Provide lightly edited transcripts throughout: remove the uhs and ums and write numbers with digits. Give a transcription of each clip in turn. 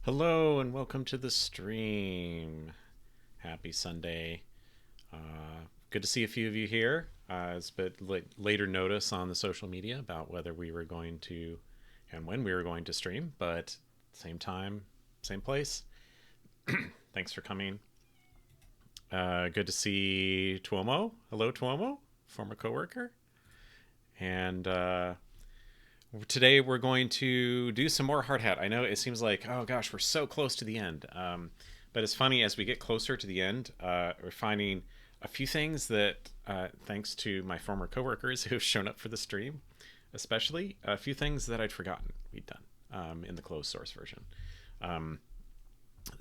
Hello and welcome to the stream. Happy Sunday. Good to see a few of you here. It's a bit later notice on the social media about whether we were going to and when we were going to stream, but same time, same place. Thanks for coming. Good to see Tuomo. Hello, Tuomo, former coworker. And today we're going to do some more Hardhat. I know it seems like, oh gosh, we're so close to the end. But it's funny, as we get closer to the end, we're finding a few things that, thanks to my former coworkers who have shown up for the stream, especially, a few things that I'd forgotten we'd done in the closed source version.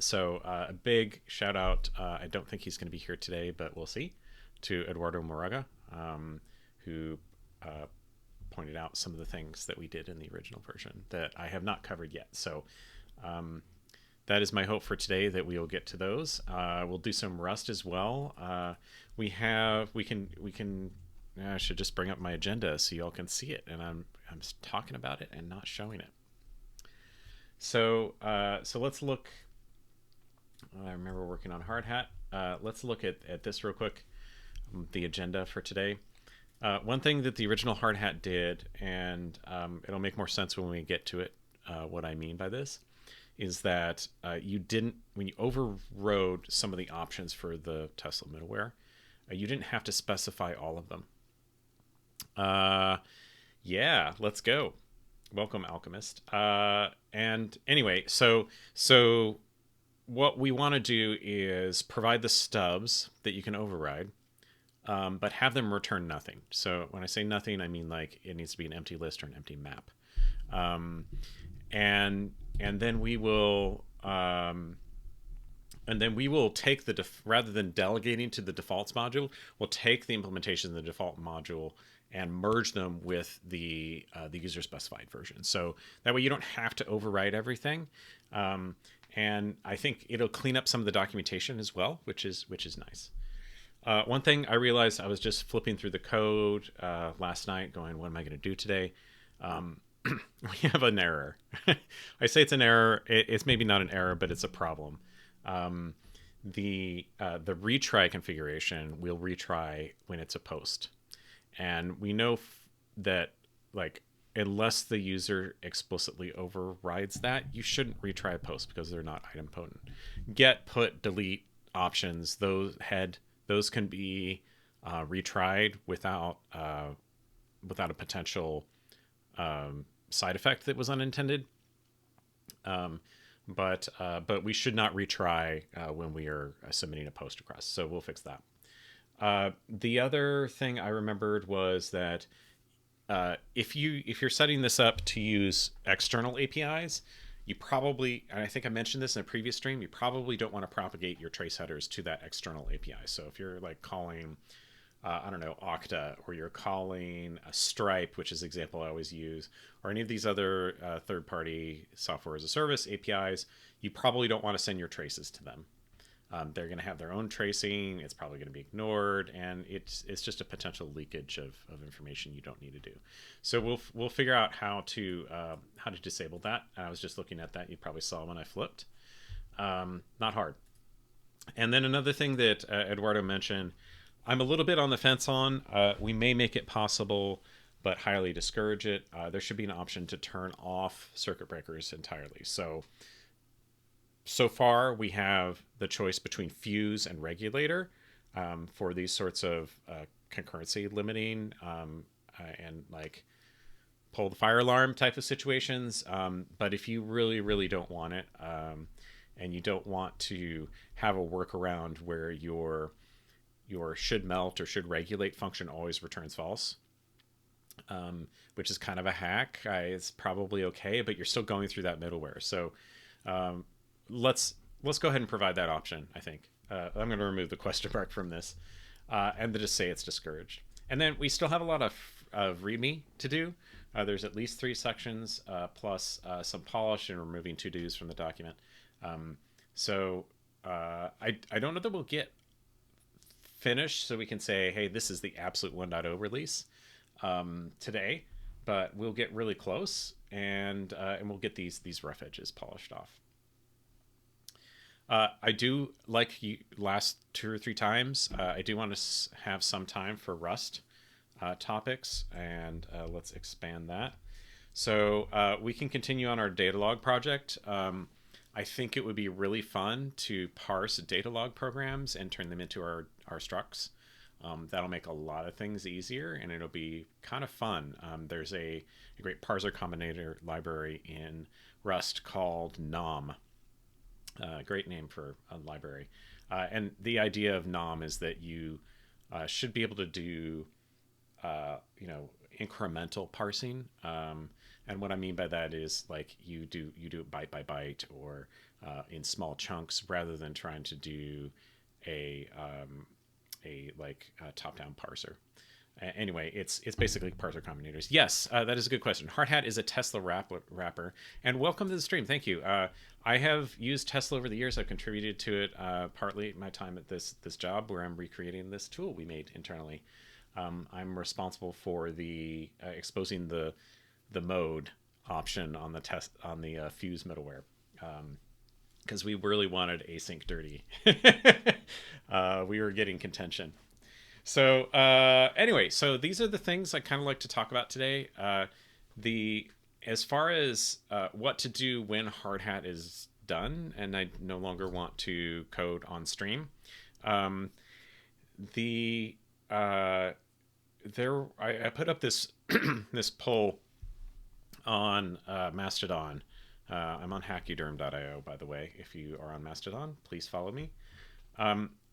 So a big shout out. I don't think he's going to be here today, but we'll see. To Eduardo Moraga, who pointed out some of the things that we did in the original version that I have not covered yet. So that is my hope for today, that we will get to those. We'll do some Rust as well. I should just bring up my agenda so y'all can see it, and I'm just talking about it and not showing it. So let's look. I remember working on Hardhat. Let's look at this real quick. The agenda for today. One thing that the original Hardhat did, and it'll make more sense when we get to it, what I mean by this, is that when you overrode some of the options for the Tesla middleware, you didn't have to specify all of them. Yeah, let's go. Welcome, Alchemist. And anyway, so what we want to do is provide the stubs that you can override, but have them return nothing. So when I say nothing, I mean like it needs to be an empty list or an empty map. And then we will take rather than delegating to the defaults module, we'll take the implementation of the default module and merge them with the user specified version. So that way you don't have to override everything. And I think it'll clean up some of the documentation as well, which is nice. One thing I realized, I was just flipping through the code last night going, what am I going to do today? We have an error. I say it's an error. It's maybe not an error, but it's a problem. The retry configuration will retry when it's a post. And we know that, like, unless the user explicitly overrides that, you shouldn't retry a post because they're not idempotent. Get, put, delete options, those can be retried without a potential side effect that was unintended. But we should not retry when we are submitting a post request. So we'll fix that. The other thing I remembered was that if you're setting this up to use external APIs, you probably, and I think I mentioned this in a previous stream, you probably don't want to propagate your trace headers to that external API. So if you're like calling, I don't know, Okta, or you're calling a Stripe, which is the example I always use, or any of these other third-party software as a service APIs, you probably don't want to send your traces to them. They're going to have their own tracing. It's probably going to be ignored, and it's just a potential leakage of information you don't need to do. So we'll figure out how to disable that. I was just looking at that. You probably saw when I flipped. Not hard. And then another thing that Eduardo mentioned, I'm a little bit on the fence on. We may make it possible, but highly discourage it. There should be an option to turn off circuit breakers entirely. So far, we have the choice between fuse and regulator for these sorts of concurrency limiting and like pull the fire alarm type of situations. But if you really, really don't want it, and you don't want to have a workaround where your should melt or should regulate function always returns false, which is kind of a hack, it's probably okay, but you're still going through that middleware. So let's go ahead and provide that option. I think I'm going to remove the question mark from this, and then just say it's discouraged. And then we still have a lot of README to do. There's at least 3 sections plus some polish and removing to-dos from the document. So I don't know that we'll get finished so we can say, hey, this is the absolute 1.0 release today, but we'll get really close, and we'll get these rough edges polished off. I do, like you last 2 or 3 times, I do want to have some time for Rust topics, and let's expand that. So we can continue on our data log project. I think it would be really fun to parse data log programs and turn them into our structs. That'll make a lot of things easier, and it'll be kind of fun. There's a great parser combinator library in Rust called nom. Great name for a library. And the idea of nom is that you should be able to do, incremental parsing. And what I mean by that is like you do it byte by byte or in small chunks rather than trying to do a top down parser. Anyway, it's basically parser combinators. Yes, that is a good question. Hardhat is a Tesla wrapper, and welcome to the stream. Thank you. I have used Tesla over the years. I've contributed to it partly my time at this job where I'm recreating this tool we made internally. I'm responsible for the exposing the mode option on the Fuse middleware. Because we really wanted async dirty. We were getting contention. So anyway, so these are the things I kind of like to talk about today. The As far as what to do when Hardhat is done, and I no longer want to code on stream. The there I put up this this poll on Mastodon. I'm on hackuderm.io, by the way. If you are on Mastodon, please follow me.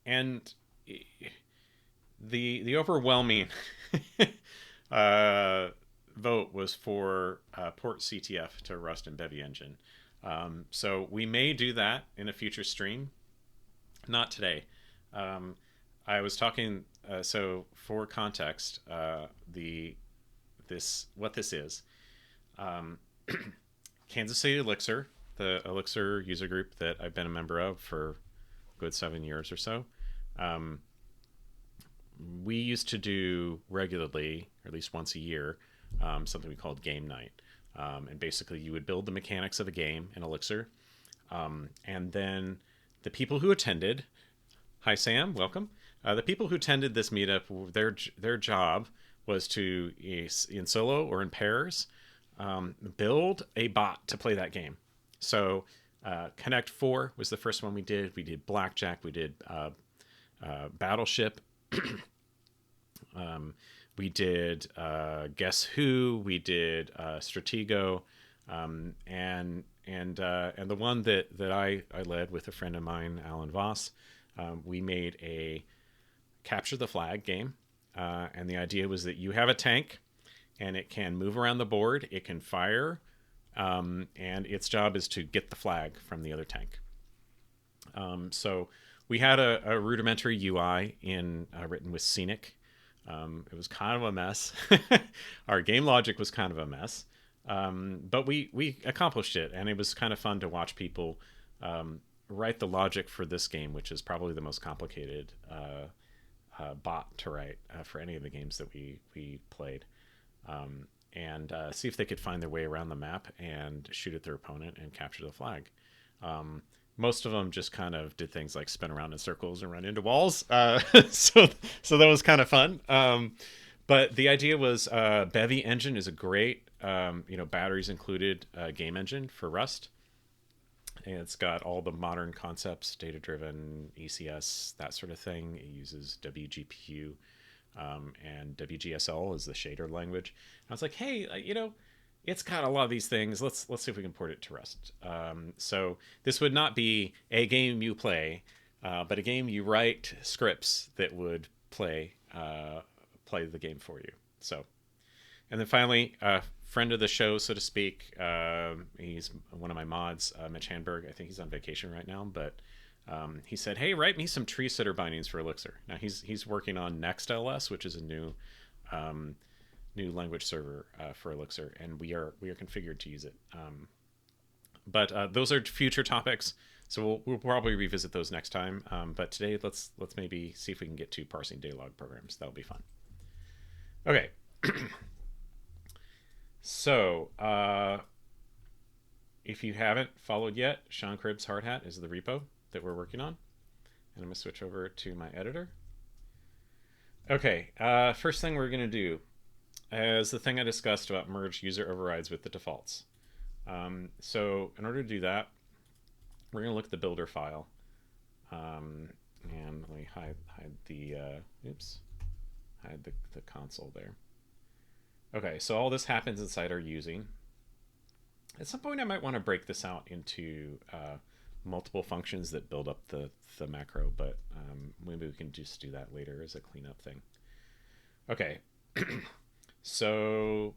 And the overwhelming vote was for port CTF to Rust and Bevy Engine. So we may do that in a future stream. Not today. I was talking. So for context, what this is. Kansas City Elixir, the Elixir user group that I've been a member of for a good 7 years or so. We used to do regularly, or at least once a year, something we called game night. And basically you would build the mechanics of a game in Elixir. And then the people who attended, hi Sam, welcome. The people who attended this meetup, their job was to, in solo or in pairs, build a bot to play that game. So Connect 4 was the first one we did. We did Blackjack. We did Battleship. We did Guess Who. We did Stratego. And the one that I led with a friend of mine, Alan Voss, we made a Capture the Flag game. And the idea was that you have a tank, and it can move around the board, it can fire, and its job is to get the flag from the other tank. So we had a rudimentary UI written with Scenic. It was kind of a mess. Our game logic was kind of a mess, but we accomplished it, and it was kind of fun to watch people write the logic for this game, which is probably the most complicated bot to write for any of the games that we played. And see if they could find their way around the map and shoot at their opponent and capture the flag. Most of them just kind of did things like spin around in circles and run into walls. So that was kind of fun. But the idea was Bevy Engine is a great, batteries included game engine for Rust. And it's got all the modern concepts, data-driven, ECS, that sort of thing. It uses WGPU. And WGSL is the shader language. I was like, hey, it's got a lot of these things. Let's see if we can port it to Rust. So this would not be a game you play, but a game you write scripts that would play the game for you. So, and then finally, friend of the show, so to speak. He's one of my mods, Mitch Hanberg. I think he's on vacation right now, but he said, "Hey, write me some tree sitter bindings for Elixir." Now he's working on NextLS, which is a new language server for Elixir, and we are configured to use it. But those are future topics, so we'll probably revisit those next time. But today, let's maybe see if we can get to parsing data log programs. That'll be fun. Okay. So if you haven't followed yet, Sean Cribb's Hardhat is the repo. that we're working on. And I'm going to switch over to my editor. Okay, first thing we're going to do is the thing I discussed about merge user overrides with the defaults. So in order to do that, we're going to look at the builder file. And let me hide the hide the console there. Okay, so all this happens inside our using. At some point I might want to break this out into multiple functions that build up the macro, but maybe we can just do that later as a cleanup thing. Okay, so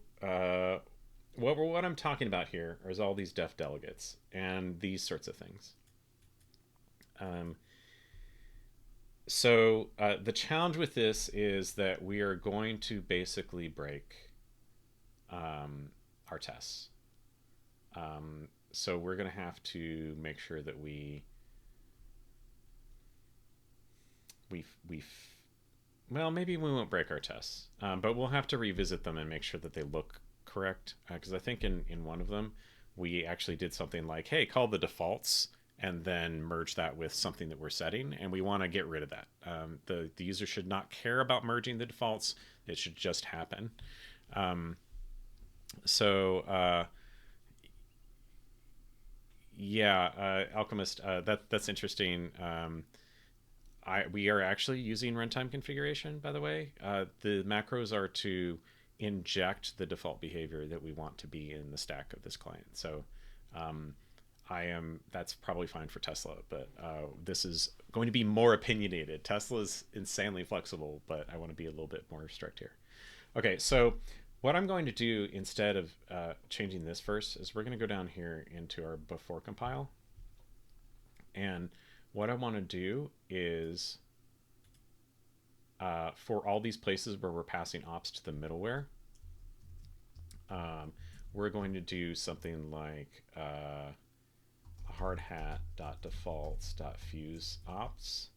what I'm talking about here is all these def delegates and these sorts of things. So the challenge with this is that we are going to basically break our tests. So we're going to have to make sure that well, maybe we won't break our tests, but we'll have to revisit them and make sure that they look correct. Because I think in one of them, we actually did something like, hey, call the defaults and then merge that with something that we're setting. And we want to get rid of that. The user should not care about merging the defaults. It should just happen. Yeah, Alchemist, that's interesting. We are actually using runtime configuration, by the way. The macros are to inject the default behavior that we want to be in the stack of this client. So that's probably fine for Tesla, but this is going to be more opinionated. Tesla is insanely flexible, but I want to be a little bit more strict here. Okay, so what I'm going to do instead of changing this first is we're going to go down here into our before compile. And what I want to do is for all these places where we're passing ops to the middleware, we're going to do something like hardhat.defaults.fuse ops,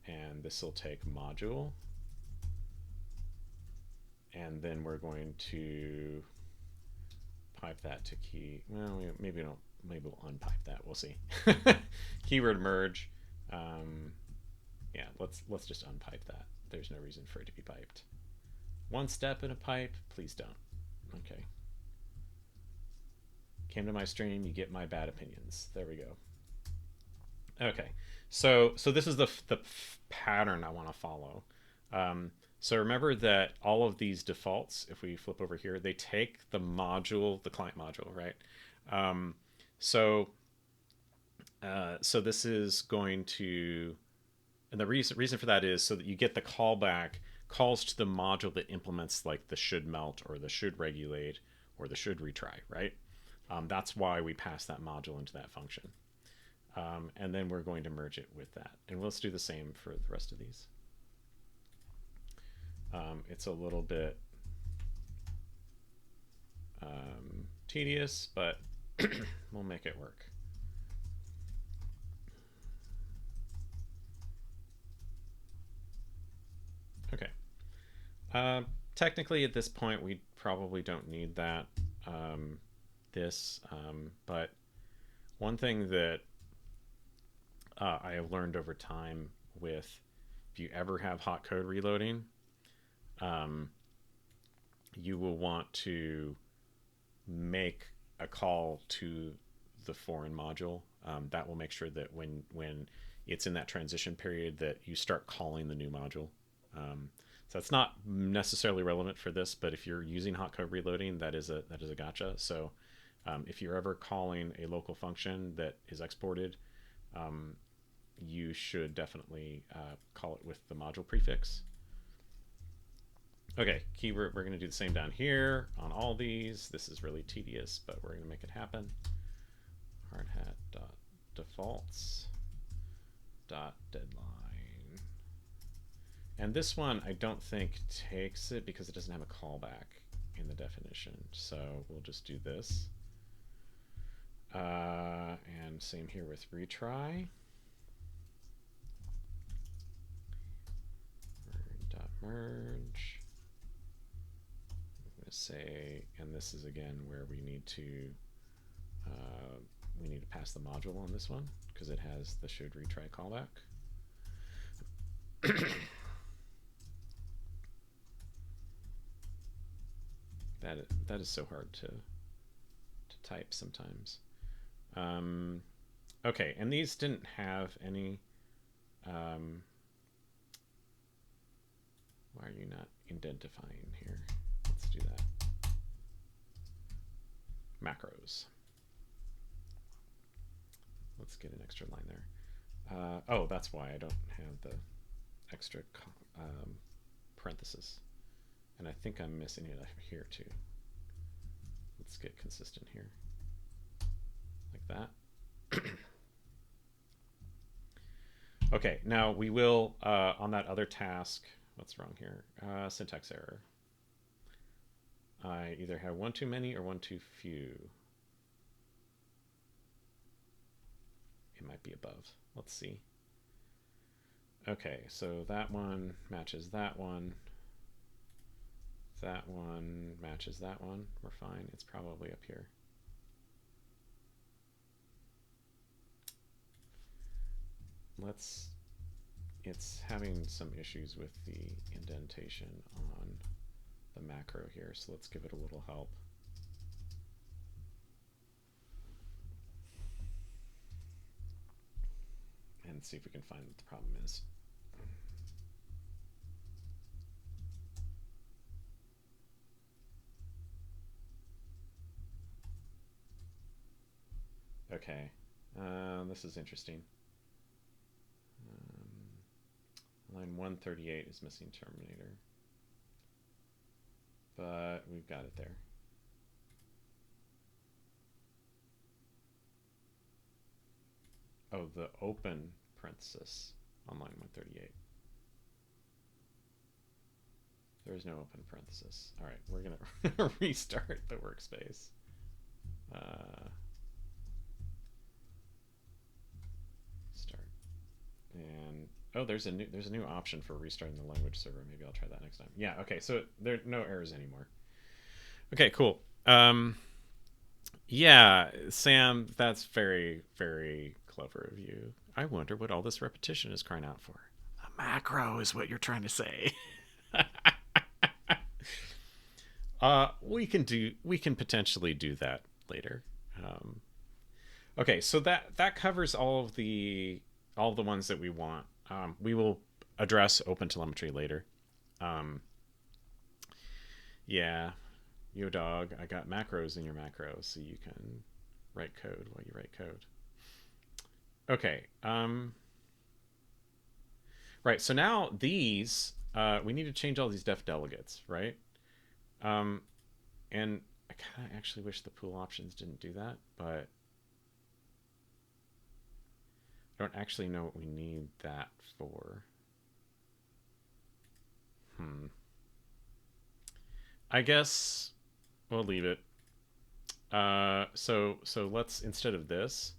and this will take module. And then we're going to pipe that to key. Well, maybe we'll unpipe that. We'll see. Keyword merge. Yeah, let's just unpipe that. There's no reason for it to be piped. One step in a pipe, please don't. Okay. Came to my stream, you get my bad opinions. There we go. Okay, so this is the pattern I want to follow. So remember that all of these defaults, if we flip over here, they take the module, the client module, right? So this is going to, and the reason for that is so that you get the callback calls to the module that implements like the should melt or the should regulate or the should retry, right? That's why we pass that module into that function. And then we're going to merge it with that. And let's do the same for the rest of these. It's a little bit tedious, but we'll make it work. Okay. Technically, at this point, we probably don't need that. But one thing that I have learned over time with, if you ever have hot code reloading, you will want to make a call to the foreign module. That will make sure that when it's in that transition period that you start calling the new module. So it's not necessarily relevant for this, but if you're using hot code reloading, that is a gotcha. So if you're ever calling a local function that is exported, you should definitely call it with the module prefix. Okay, keyword, we're going to do the same down here on all these. This is really tedious, but we're going to make it happen. Hardhat.defaults.deadline. And this one I don't think takes it because it doesn't have a callback in the definition. So we'll just do this. And same here with retry. Merge. I'm going to say, and this is again where we need to pass the module on this one because it has the should retry callback. That is so hard to type sometimes. Okay, and these didn't have any. Why are you not identifying here? Let's do that. Macros. Let's get an extra line there. Oh, that's why I don't have the extra parenthesis. And I think I'm missing it here too. Let's get consistent here. Like that. Okay, now we will, on that other task, what's wrong here? Syntax error. I either have one too many or one too few. It might be above. Let's see. Okay, so that one matches that one. That one matches that one. We're fine. It's probably up here. It's having some issues with the indentation on the macro here, so let's give it a little help. And see if we can find what the problem is. Okay, this is interesting. Line 138 is missing terminator, but we've got it there. Oh, the open parenthesis on line 138. There is no open parenthesis. All right, we're gonna restart the workspace. Start. And oh, there's a new option for restarting the language server. Maybe I'll try that next time. Yeah. Okay. So there are no errors anymore. Okay. Cool. Yeah, Sam, that's very, very clever of you. I wonder what all this repetition is crying out for. A macro is what you're trying to say. We can potentially do that later. Okay, so that covers all the ones that we want. We will address OpenTelemetry later. Yeah, yo dog, I got macros in your macros, so you can write code while you write code. Okay. Right. So now these we need to change all these def delegates, right? And I kind of actually wish the pool options didn't do that, but I don't actually know what we need that for. I guess we'll leave it. So let's, instead of this,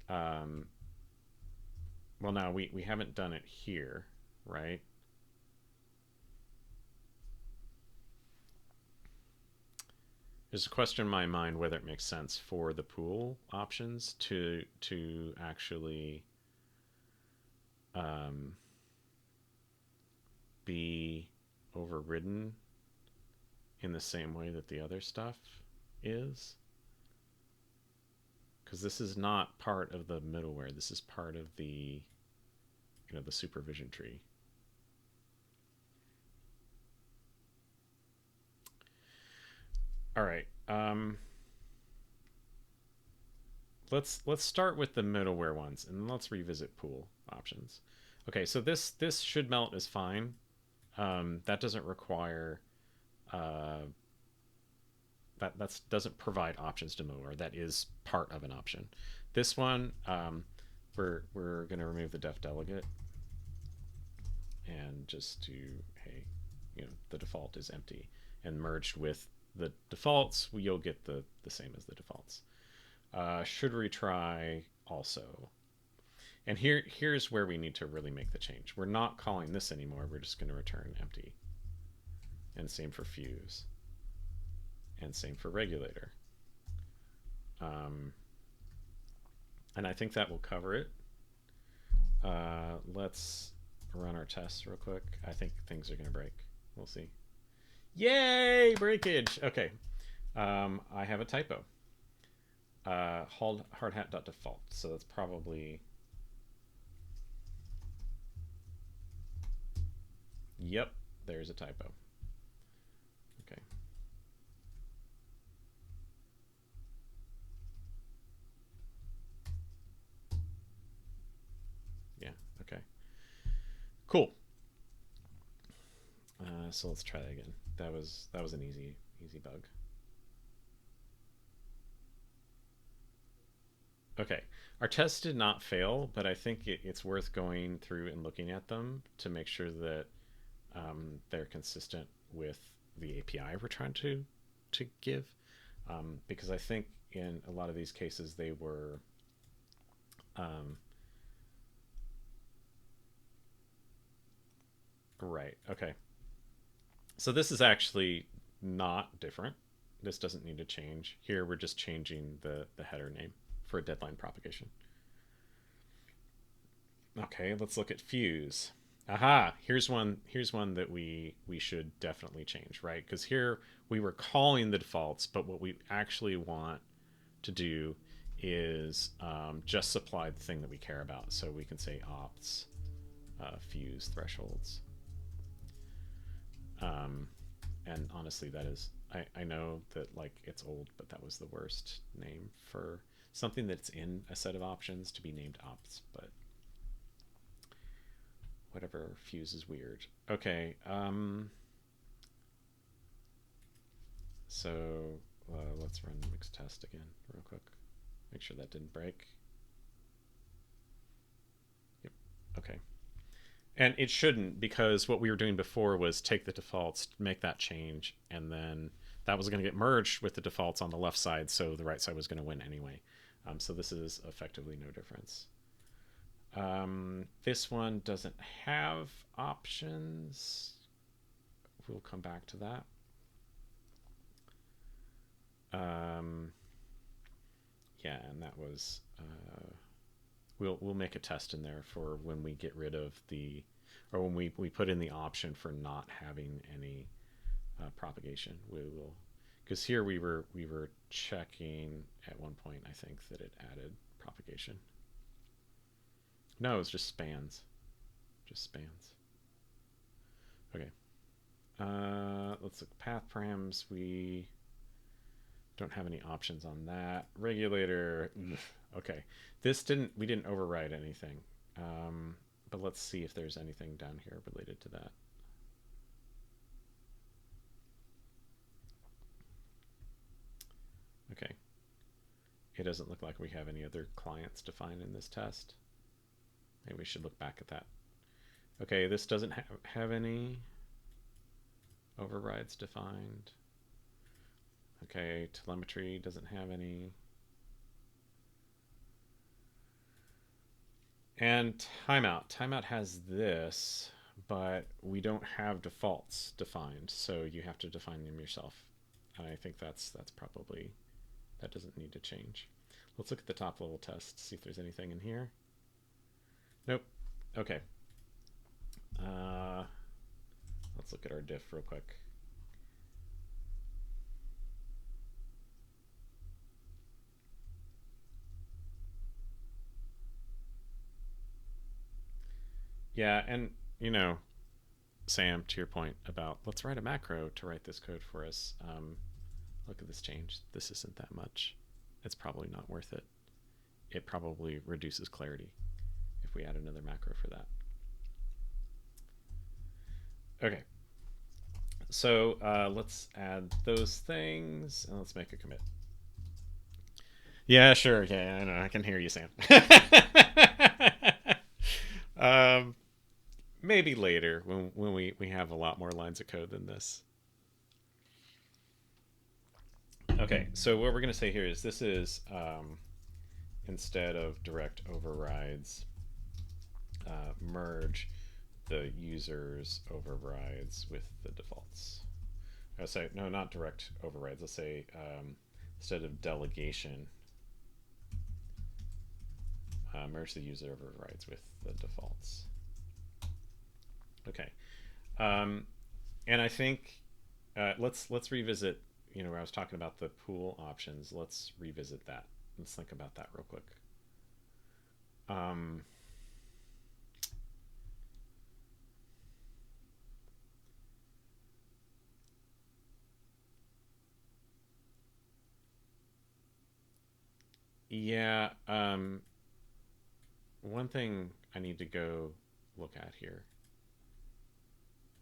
well, now we haven't done it here, right? There's a question in my mind whether it makes sense for the pool options to actually be overridden in the same way that the other stuff is, because this is not part of the middleware. This is part of the the supervision tree. All right. Let's start with the middleware ones, and let's revisit pool options. Okay, so this should melt is fine. That doesn't require that doesn't provide options to middleware. That is part of an option. This one, we're going to remove the def delegate and just do, hey, the default is empty, and merged with the defaults, you'll get the same as the defaults. Should retry also. And here's where we need to really make the change. We're not calling this anymore. We're just going to return empty. And same for fuse. And same for regulator. And I think that will cover it. Let's run our tests real quick. I think things are going to break. We'll see. Yay! Breakage! Okay. I have a typo. Hardhat.default. So that's probably... Yep, there's a typo. Okay. Yeah, okay. Cool. So let's try that again. That was an easy bug. Okay, our tests did not fail, but I think it's worth going through and looking at them to make sure that they're consistent with the API we're trying to give, because I think in a lot of these cases they were um, right. Okay, so this is actually not different. This doesn't need to change. Here we're just changing the header name for a deadline propagation. Okay, let's look at fuse. Aha, here's one that we should definitely change, right? Because here we were calling the defaults, but what we actually want to do is just supply the thing that we care about. So we can say opts fuse thresholds. And honestly, that is, I know that like it's old, but that was the worst name for something that's in a set of options to be named opts, but whatever, fuse is weird. Okay, so let's run the mixed test again real quick. Make sure that didn't break. Yep, okay. And it shouldn't, because what we were doing before was take the defaults, make that change, and then that was going to get merged with the defaults on the left side, so the right side was going to win anyway. So this is effectively no difference. This one doesn't have options. We'll come back to that. Yeah, and that was we'll make a test in there for when we get rid of the, or when we put in the option for not having any propagation. We will, because here we were checking at one point, I think, that it added propagation. No, it's just spans. Just spans. Okay. Let's look path params. We don't have any options on that. Regulator. Okay. We didn't override anything. But let's see if there's anything down here related to that. Okay. It doesn't look like we have any other clients defined in this test. Maybe we should look back at that. Okay, this doesn't have any overrides defined. Okay, telemetry doesn't have any. And timeout. Timeout has this, but we don't have defaults defined, so you have to define them yourself. And I think that's probably, that doesn't need to change. Let's look at the top level test, see if there's anything in here. Nope. Okay. Let's look at our diff real quick. Yeah, and you know, Sam, to your point about let's write a macro to write this code for us. Look at this change. This isn't that much. It's probably not worth it. It probably reduces clarity if we add another macro for that. Okay. So let's add those things and let's make a commit. Yeah, sure. Yeah, I know. I can hear you, Sam. Maybe later when we have a lot more lines of code than this. Okay, so what we're going to say here is this is instead of direct overrides, merge the user's overrides with the defaults. I'll say, no, not direct overrides. Let's say instead of delegation, Merge the user overrides with the defaults. Okay. And I think let's revisit, where I was talking about the pool options. Let's revisit that. Let's think about that real quick. Yeah, one thing I need to go look at here.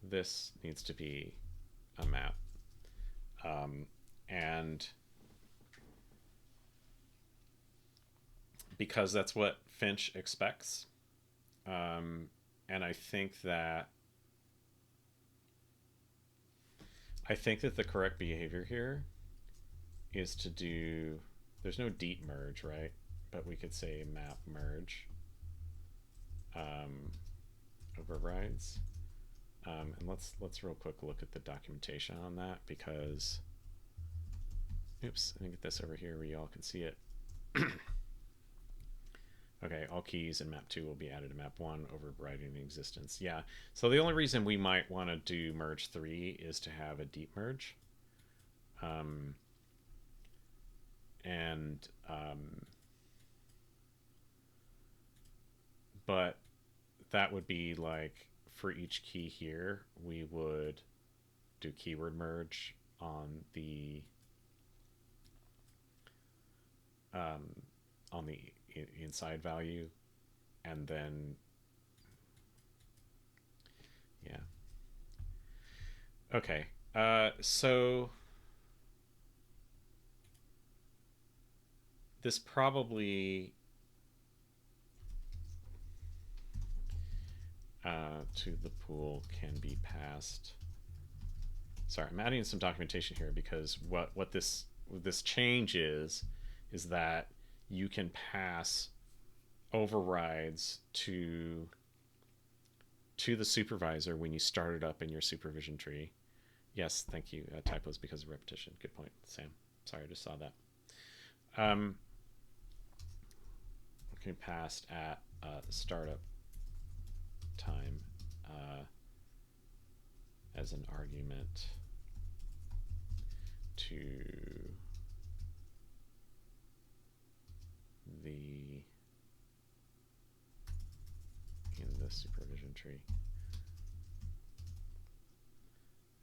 This needs to be a map. And because that's what Finch expects. And I think that the correct behavior here is to do, there's no deep merge, right? But we could say map merge overrides. And let's real quick look at the documentation on that, because oops, let me get this over here where you all can see it. Okay, all keys in map 2 will be added to map 1, overriding the existence. Yeah, so the only reason we might want to do merge 3 is to have a deep merge. But that would be like, for each key here, we would do keyword merge on the inside value, and then yeah. Okay, so this probably to the pool can be passed. Sorry, I'm adding some documentation here because what this change is that you can pass overrides to the supervisor when you start it up in your supervision tree. Yes, thank you. Typos because of repetition. Good point, Sam. Sorry, I just saw that. Okay, passed at startup time as an argument to the in the supervision tree,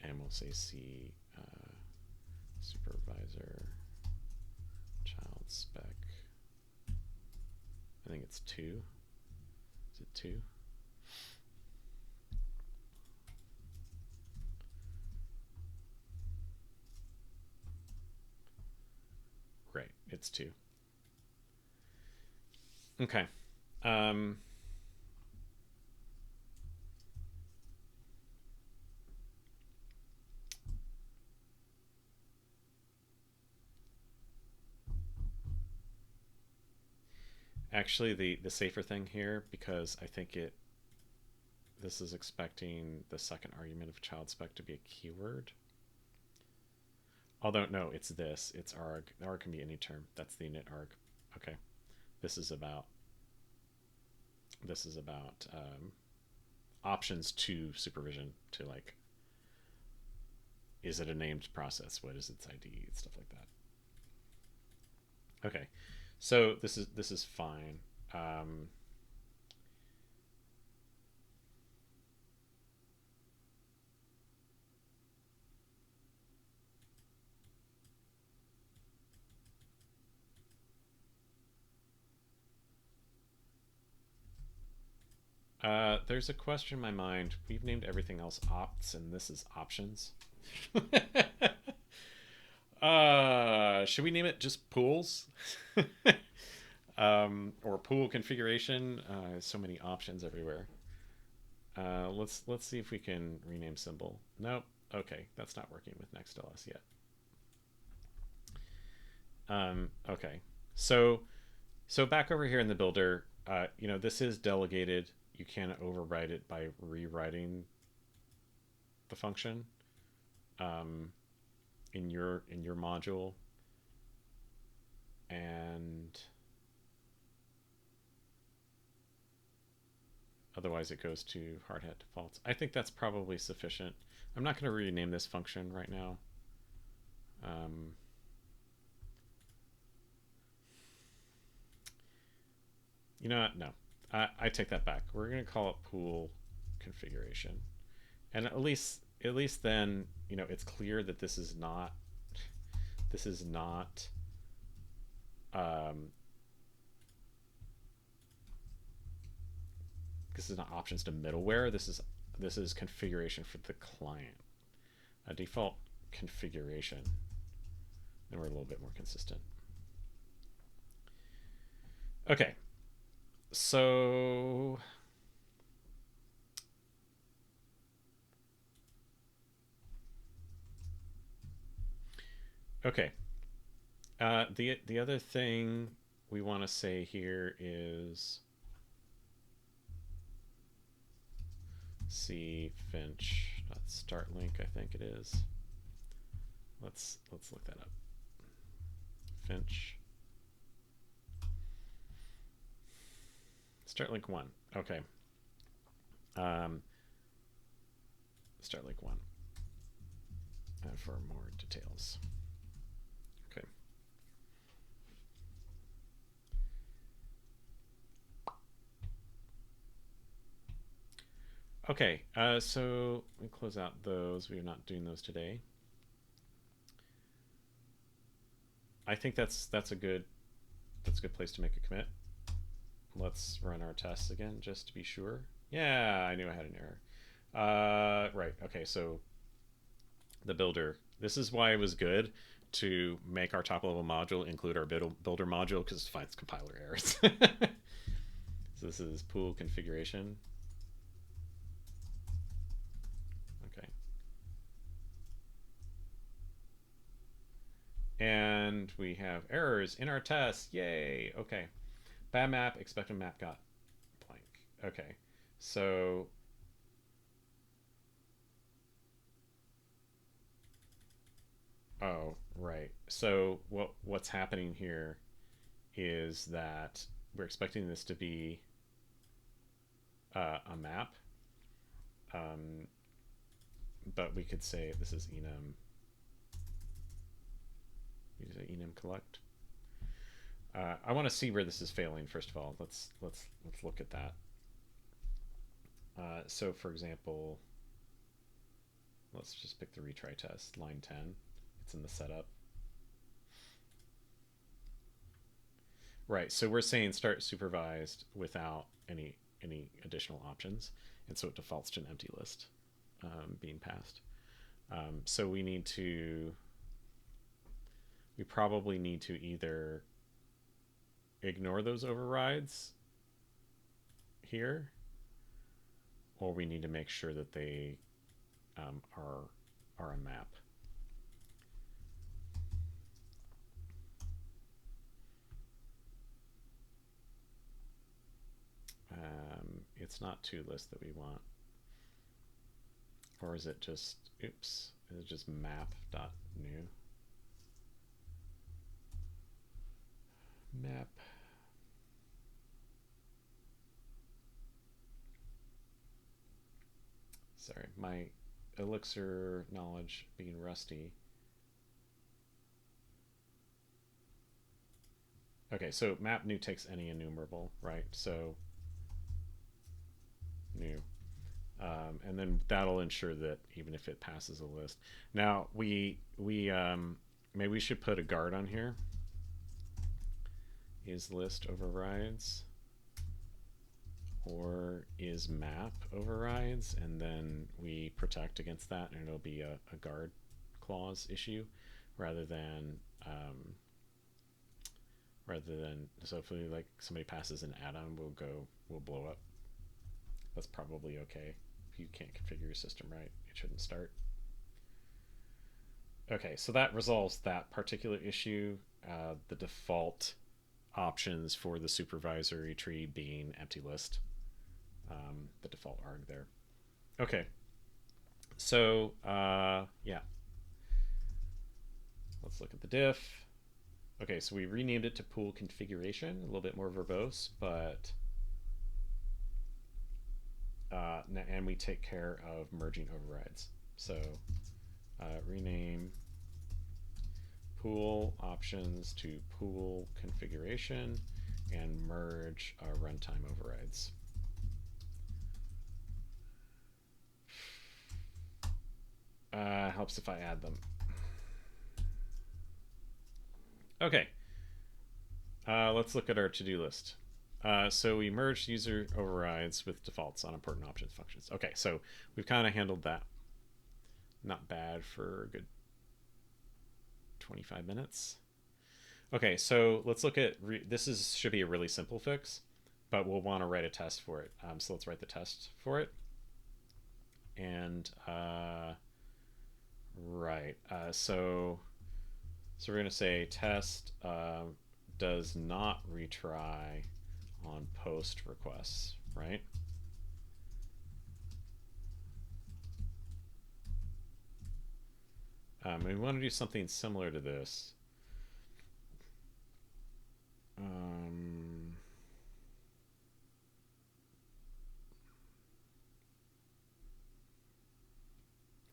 and we'll say C supervisor child spec. I think it's 2. Is it 2? Great, it's 2. Okay. Actually, the safer thing here, because I think this is expecting the second argument of child spec to be a keyword. Although no, it's this. It's arg. Arg can be any term. That's the init arg. Okay. This is about options to supervision, to like, is it a named process? What is its ID? Stuff like that. Okay. So this is fine. There's a question in my mind. We've named everything else opts, and this is options. Should we name it just pools? Or pool configuration? So many options everywhere. Let's see if we can rename symbol. Nope. Okay, that's not working with Next.ls yet. Okay, so back over here in the builder, this is delegated. You can override it by rewriting the function in your module, and Otherwise, it goes to Hardhat defaults. I think that's probably sufficient. I'm not going to rename this function right now. You know what? No, I take that back. We're going to call it pool configuration, and at least then it's clear that this is not um, this is not options to middleware. This is configuration for the client. A default configuration. Then we're a little bit more consistent. Okay, so okay. The other thing we want to say here is C Finch start link. I think it is. Let's look that up. Finch start link 1. Okay. Start link 1 for more details. Okay. Okay, so we close out those. We're not doing those today. I think that's a good place to make a commit. Let's run our tests again just to be sure. Yeah, I knew I had an error. Right. Okay, so the builder. This is why it was good to make our top level module include our builder module, because it finds compiler errors. So this is pool configuration. Okay. And we have errors in our test. Yay. Okay. Bad map, expected map got blank. Okay. So oh, right. So what's happening here is that we're expecting this to be a map, but we could say this is enum. We say enum collect. I want to see where this is failing first of all. Let's look at that. So for example, let's just pick the retry test, line 10. It's in the setup. Right, so we're saying start supervised without any additional options, and so it defaults to an empty list being passed. So we probably need to either ignore those overrides here, or we need to make sure that they are a map. It's not toList that we want, or is it just oops? Is it just map.new? Map. Sorry, my Elixir knowledge being rusty. Okay, so map new takes any enumerable, right? So new. And then that'll ensure that even if it passes a list. Now maybe we should put a guard on here. Is list overrides or is map overrides, and then we protect against that, and it'll be a guard clause issue rather than so if we, like, somebody passes an add-on, we'll blow up. That's probably okay. If you can't configure your system right, it shouldn't start. Okay, so that resolves that particular issue. The default options for the supervisory tree being empty list, the default arg there. Okay, so yeah, let's look at the diff. Okay, so we renamed it to pool configuration, a little bit more verbose, but and we take care of merging overrides. So rename pool options to pool configuration and merge runtime overrides. Helps if I add them. Okay. Let's look at our to-do list. So we merged user overrides with defaults on important options functions. Okay, so we've kind of handled that. Not bad for a good 25 minutes. Okay, so let's look at this should be a really simple fix, but we'll want to write a test for it. So let's write the test for it. And so we're going to say test does not retry on post requests, right? We want to do something similar to this.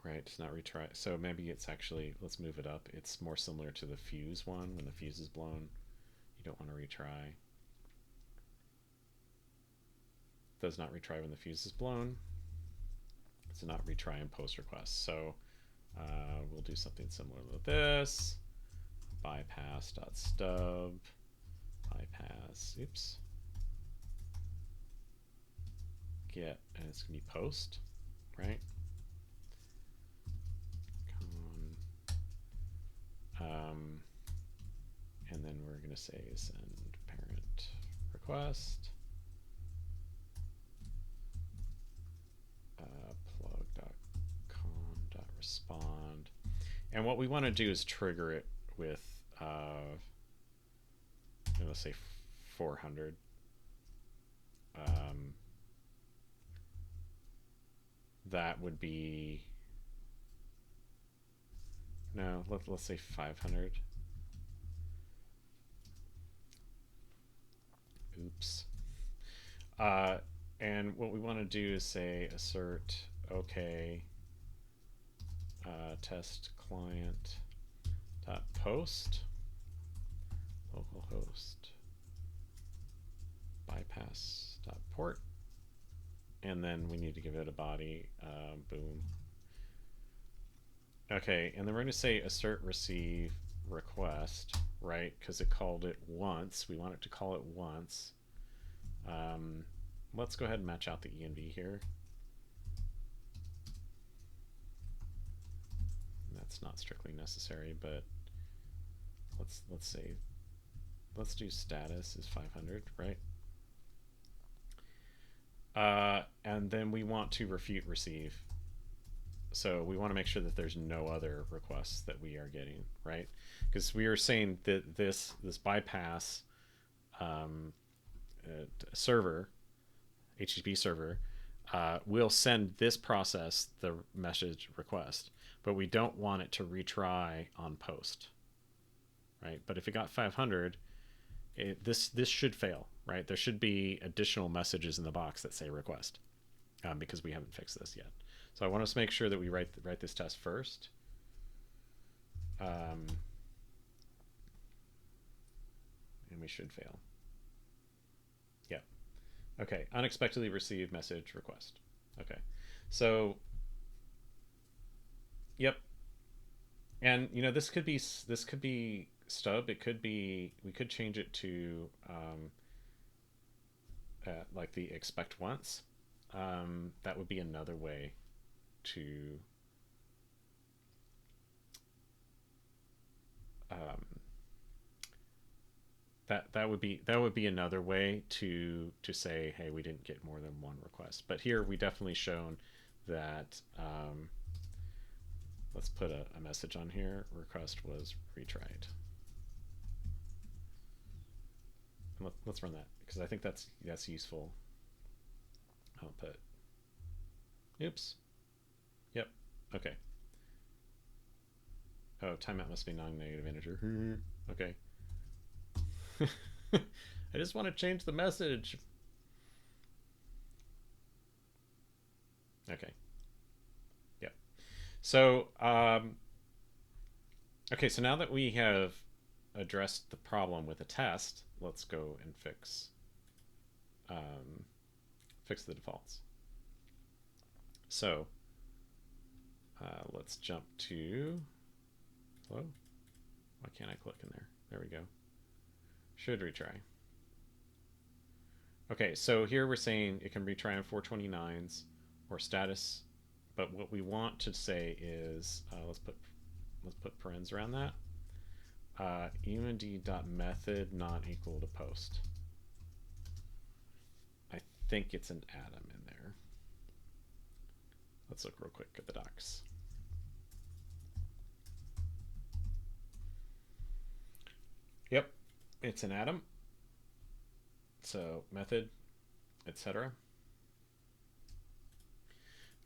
Right, does not retry. So maybe it's actually, let's move it up. It's more similar to the fuse one. When the fuse is blown, you don't want to retry. Does not retry when the fuse is blown. Does not retry in post request. So we'll do something similar to this. Bypass.stub. Bypass. Oops. Get, and it's going to be post, right? And then we're going to say send parent request plug.com.respond. And what we want to do is trigger it with, let's say 400. That would be, no, let's say 500. Oops. And what we want to do is say assert okay test client dot post localhost bypass dot port, and then we need to give it a body. Boom. Okay, and then we're going to say assert receive request, right? Because it called it once. We want it to call it once. Let's go ahead and match out the env here. That's not strictly necessary, but let's say, let's do status is 500, right? And then we want to refute receive. So we want to make sure that there's no other requests that we are getting, right? Because we were saying that this bypass server, HTTP server, will send this process the message request, but we don't want it to retry on post, right? But if it got 500, this should fail, right? There should be additional messages in the box that say request, because we haven't fixed this yet. So I want us to make sure that we write this test first. And we should fail. Yeah. Okay. Unexpectedly received message request. Okay. So, yep. And this could be stub. It could be, we could change it to like the expect once. That would be another way to that would be another way to say, hey, we didn't get more than one request. But here we definitely shown that let's put a message on here. Request was retried. Let's run that because I think that's useful. I'll put, oops. Yep. Okay. Oh, timeout must be non-negative integer. Okay. I just want to change the message. Okay. Yep. So, okay, so now that we have addressed the problem with a test, let's go and um, fix the defaults. So let's jump to, hello? Why can't I click in there? There we go. Should retry. Okay, so here we're saying it can retry on 429s or status, but what we want to say is let's put parens around that. umd.method not equal to post. I think it's an atom in there. Let's look real quick at the docs. Yep, it's an atom. So method, etc.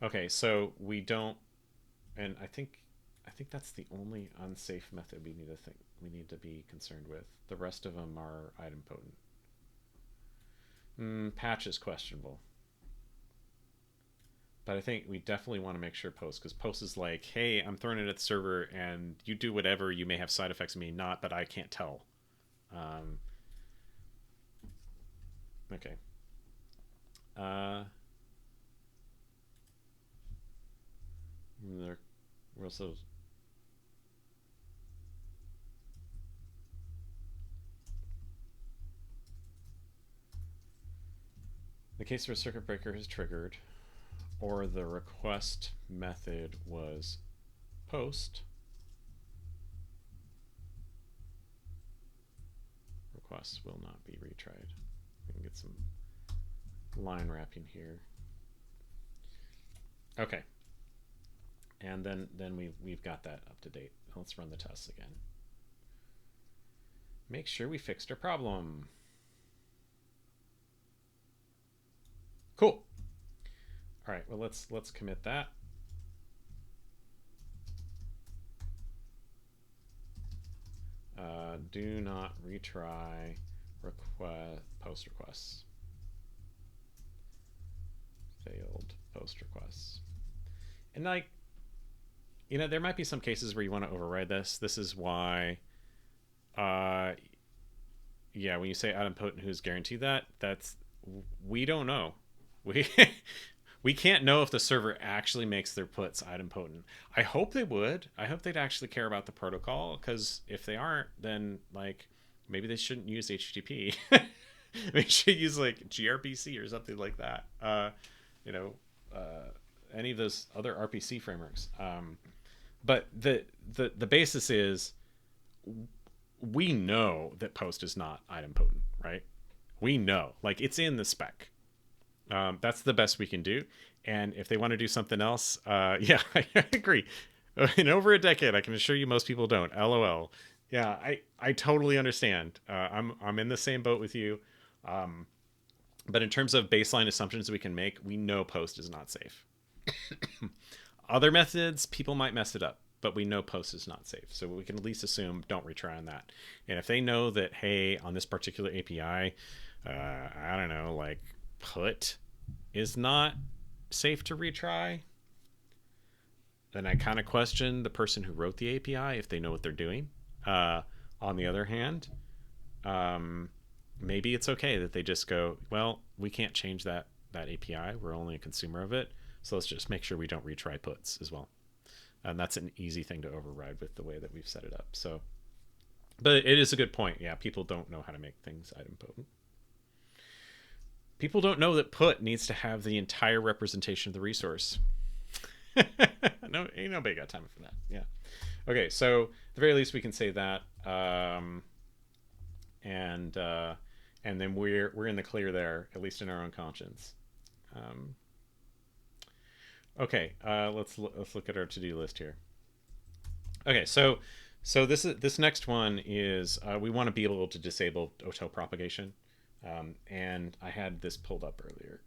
Okay, so we don't, and I think that's the only unsafe method we need to be concerned with. The rest of them are idempotent. Patch is questionable, but I think we definitely want to make sure post, because post is like, hey, I'm throwing it at the server, and you do whatever. You may have side effects, may not, but I can't tell. Okay. We're also the case where a circuit breaker is triggered, or the request method was post. Requests will not be retried. We can get some line wrapping here. Okay. And then we've got that up to date. Let's run the tests again. Make sure we fixed our problem. Cool. All right, well let's commit that. Do not retry post requests. Failed post requests. And like, you know, there might be some cases where you want to override this. This is why, yeah, when you say idempotent, who's guaranteed that? That's, we don't know. We we can't know if the server actually makes their puts idempotent. I hope they would. I hope they'd actually care about the protocol, because if they aren't, then like maybe they shouldn't use HTTP. They should use like gRPC or something like that. You know, any of those other RPC frameworks. But the basis is we know that post is not idempotent, right? We know, like, it's in the spec. That's the best we can do. And if they want to do something else, yeah, I agree. In over a decade, I can assure you most people don't. LOL. Yeah, I totally understand. I'm in the same boat with you. But in terms of baseline assumptions we can make, we know post is not safe. Other methods, people might mess it up, but we know post is not safe. So we can at least assume don't retry on that. And if they know that, hey, on this particular API, I don't know, like put is not safe to retry, then I kind of question the person who wrote the API if they know what they're doing. On the other hand, maybe it's okay that they just go, well, we can't change that API. We're only a consumer of it. So let's just make sure we don't retry puts as well. And that's an easy thing to override with the way that we've set it up. So, but it is a good point. Yeah, people don't know how to make things idempotent. People don't know that put needs to have the entire representation of the resource. No, ain't nobody got time for that. Yeah. Okay, so at the very least we can say that, and then we're in the clear there, at least in our own conscience. Okay, let's look at our to-do list here. Okay, so this next one is we want to be able to disable auto propagation, and I had this pulled up earlier.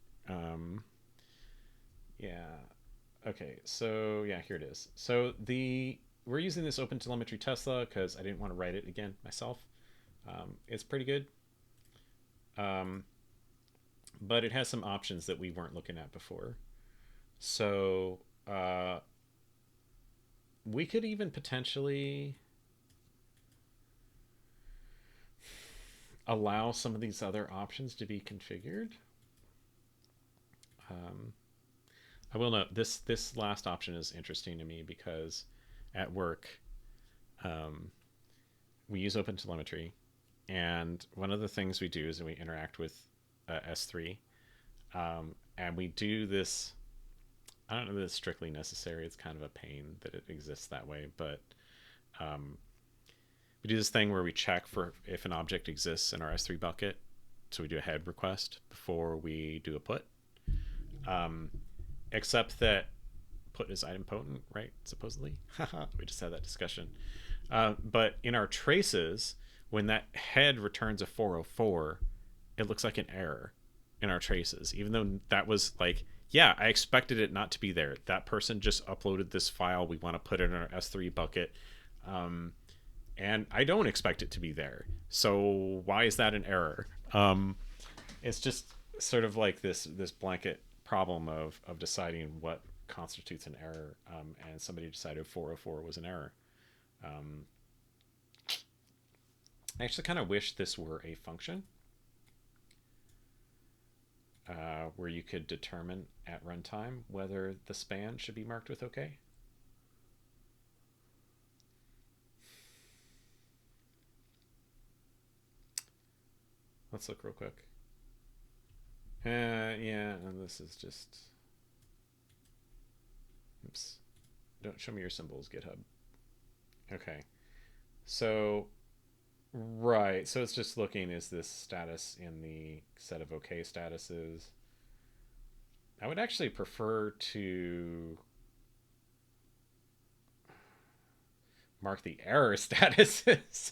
Yeah. Okay, so yeah, here it is. So we're using this OpenTelemetry Tesla because I didn't want to write it again myself. It's pretty good, but it has some options that we weren't looking at before. So we could even potentially allow some of these other options to be configured. Um, I will note this last option is interesting to me because at work um, we use OpenTelemetry, and one of the things we do is we interact with S3, and we do this. I don't know that it's strictly necessary. It's kind of a pain that it exists that way, but um, we do this thing where we check for if an object exists in our S3 bucket. So we do a head request before we do a put. Um, except that put is idempotent, right? Supposedly. We just had that discussion. But in our traces, when that head returns a 404, it looks like an error in our traces, even though that was like, yeah, I expected it not to be there. That person just uploaded this file. We want to put it in our S3 bucket. And I don't expect it to be there. So why is that an error? It's just sort of like this blanket problem of deciding what constitutes an error, and somebody decided 404 was an error. I actually kind of wish this were a function where you could determine at runtime whether the span should be marked with OK. Let's look real quick. Yeah, and this is just... Oops. Don't show me your symbols, GitHub. Okay. So, right. So it's just looking, is this status in the set of OK statuses? I would actually prefer to mark the error statuses.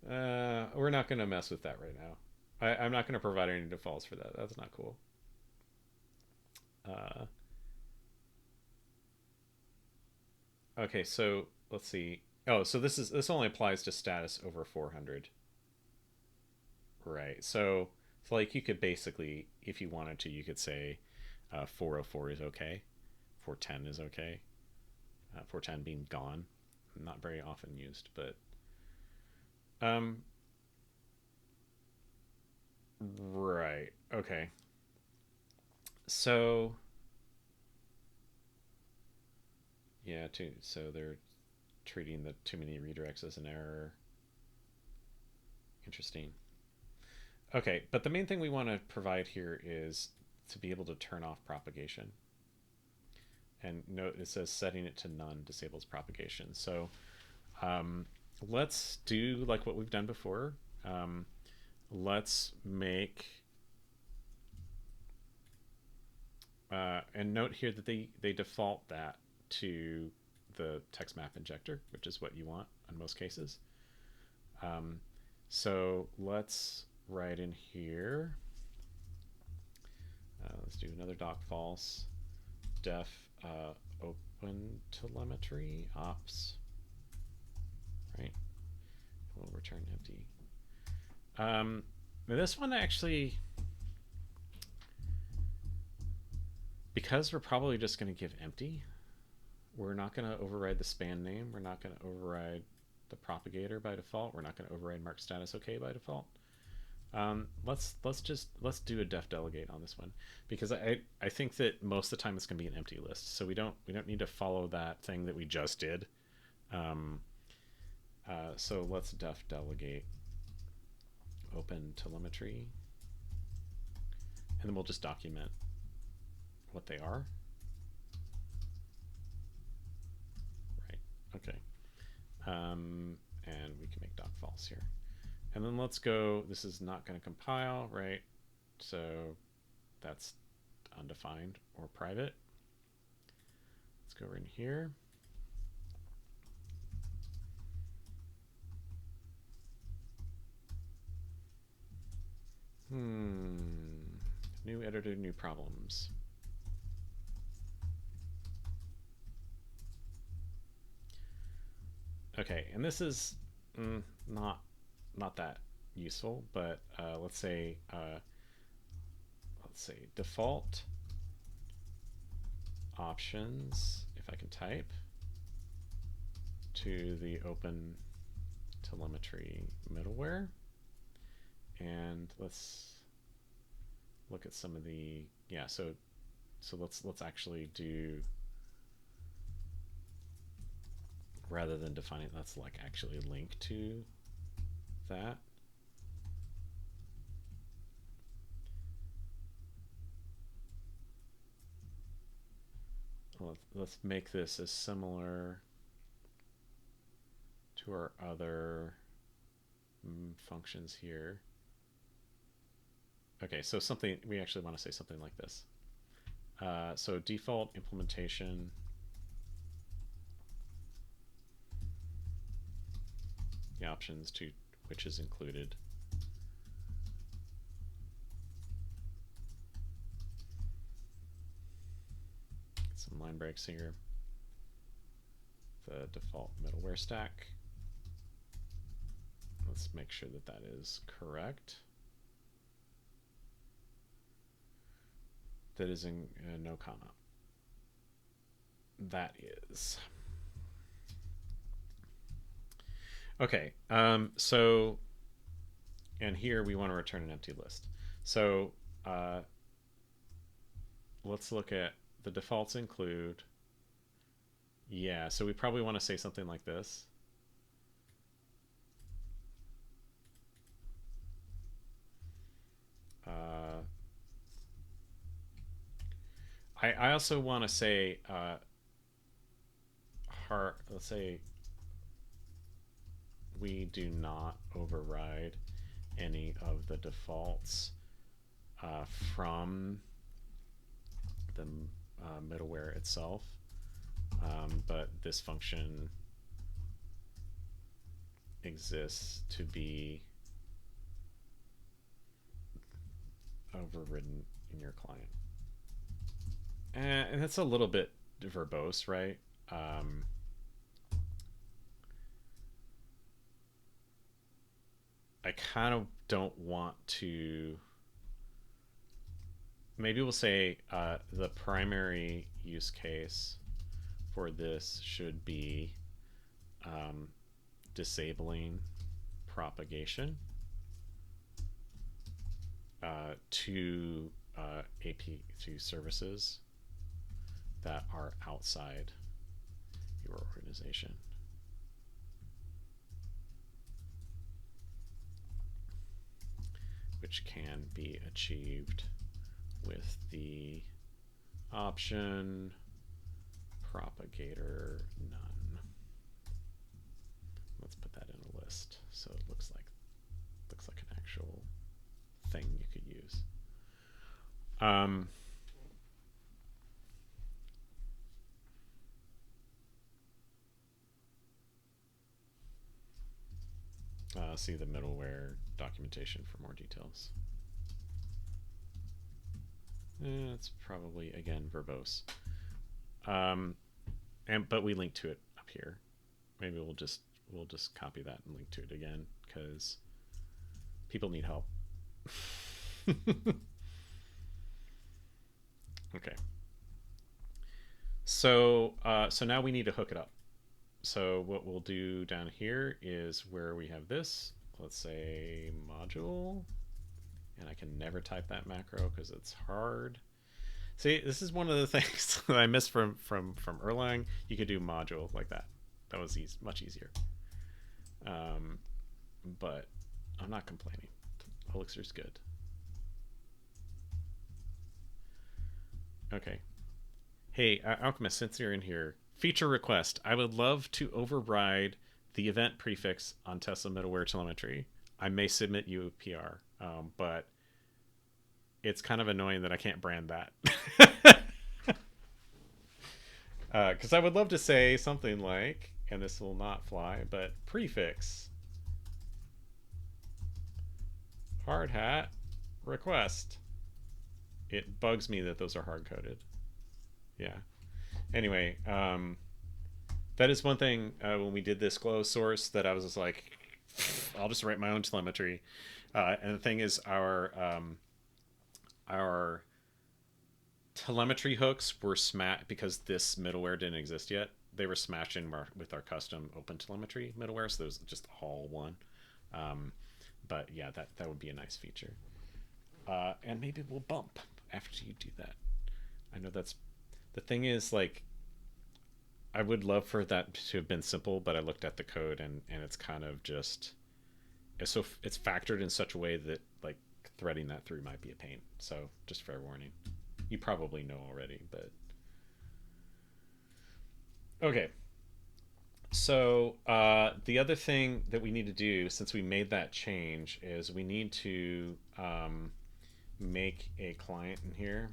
We're not going to mess with that right now. I'm not going to provide any defaults for that. That's not cool. Okay, so let's see. Oh, so this only applies to status over 400. Right. So like you could basically, if you wanted to, you could say 404 is okay, 410 is okay. 410 being gone, not very often used, but right. Okay. So yeah, so they're treating the too many redirects as an error. Interesting. Okay, but the main thing we want to provide here is to be able to turn off propagation. And note it says setting it to none disables propagation. So let's do like what we've done before. Let's make and note here that they default that to the text map injector, which is what you want in most cases. So let's write in here. Let's do another doc false def open telemetry ops, right? We'll return empty. This one actually, because we're probably just going to give empty, we're not going to override the span name. We're not going to override the propagator by default. We're not going to override mark status OK by default. Let's do a def delegate on this one, because I think that most of the time it's going to be an empty list, so we don't need to follow that thing that we just did. So let's def delegate open telemetry, and then we'll just document what they are. Right. Okay. And we can make doc false here. And then let's go, this is not going to compile, right? So that's undefined or private. Let's go in here. New editor, new problems. Okay, and this is not that useful, but let's say default options, if I can type, to the open telemetry middleware. And let's look at some of the, yeah, so let's actually do, rather than defining it, let's like actually link to that. Let's make this as similar to our other functions here. Okay, so something, we actually want to say something like this. So default implementation, the options to which is included. Some line breaks here. The default middleware stack. Let's make sure that that is correct. That is in no comma. That is. Okay, so, and here we want to return an empty list. So let's look at the defaults include, yeah, so we probably want to say something like this. I also want to say, let's say we do not override any of the defaults from the middleware itself, but this function exists to be overridden in your client. And that's a little bit verbose, right? I kind of don't want to. Maybe we'll say the primary use case for this should be disabling propagation to to services that are outside your organization. Which can be achieved with the option propagator none. Let's put that in a list so it looks like an actual thing you could use. See the middleware documentation for more details. It's probably, again, verbose. But we link to it up here. Maybe we'll just copy that and link to it again because people need help. Okay. So now we need to hook it up. So what we'll do down here is where we have this, let's say module, and I can never type that macro because it's hard. See, this is one of the things that I missed from Erlang. You could do module like that. That was much easier. But I'm not complaining. Elixir's good. Okay. Hey, Alchemist, since you're in here, feature request. I would love to override the event prefix on Tesla middleware telemetry. I may submit you a PR, but it's kind of annoying that I can't brand that. Because I would love to say something like, and this will not fly, but prefix Hardhat request. It bugs me that those are hard coded. Yeah. Anyway, that is one thing when we did this closed source that I was just like, I'll just write my own telemetry. And the thing is, our telemetry hooks were smashed because this middleware didn't exist yet. They were smashed in with our custom open telemetry middleware, so there's just all one. Um, but yeah, that would be a nice feature. And maybe we'll bump after you do that. I know that's the thing is like I would love for that to have been simple, but I looked at the code and it's kind of just it's factored in such a way that like threading that through might be a pain. So just fair warning. You probably know already, but okay. So the other thing that we need to do since we made that change is we need to make a client in here.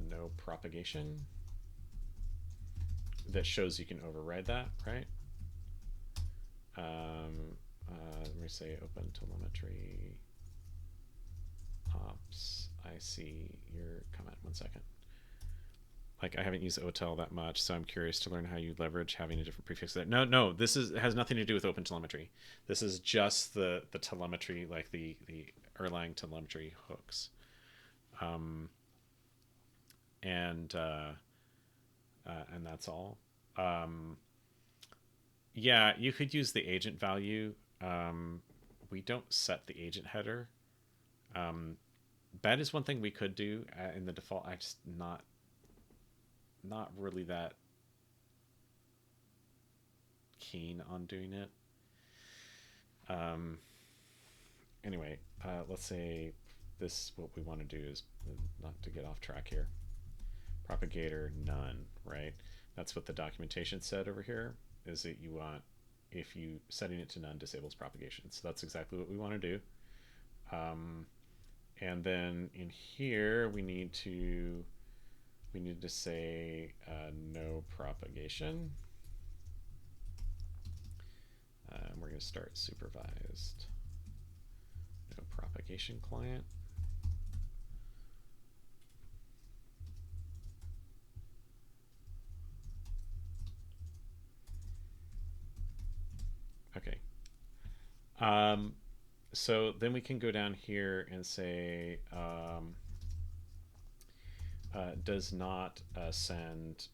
No propagation that shows you can override that, right? Let me say open telemetry ops. I see your comment. 1 second. Like I haven't used OTel that much, so I'm curious to learn how you leverage having a different prefix there. No, this has nothing to do with open telemetry. This is just the telemetry, like the Erlang telemetry hooks. And that's all. Yeah, you could use the agent value. We don't set the agent header. That is one thing we could do in the default. I just not really that keen on doing it. Anyway, let's say this what we want to do is not to get off track here. Propagator none, right? That's what the documentation said over here, is that you want, if you setting it to none disables propagation. So that's exactly what we want to do. And then in here we need to say no propagation. We're going to start supervised no propagation client. Okay. So then we can go down here and say does not send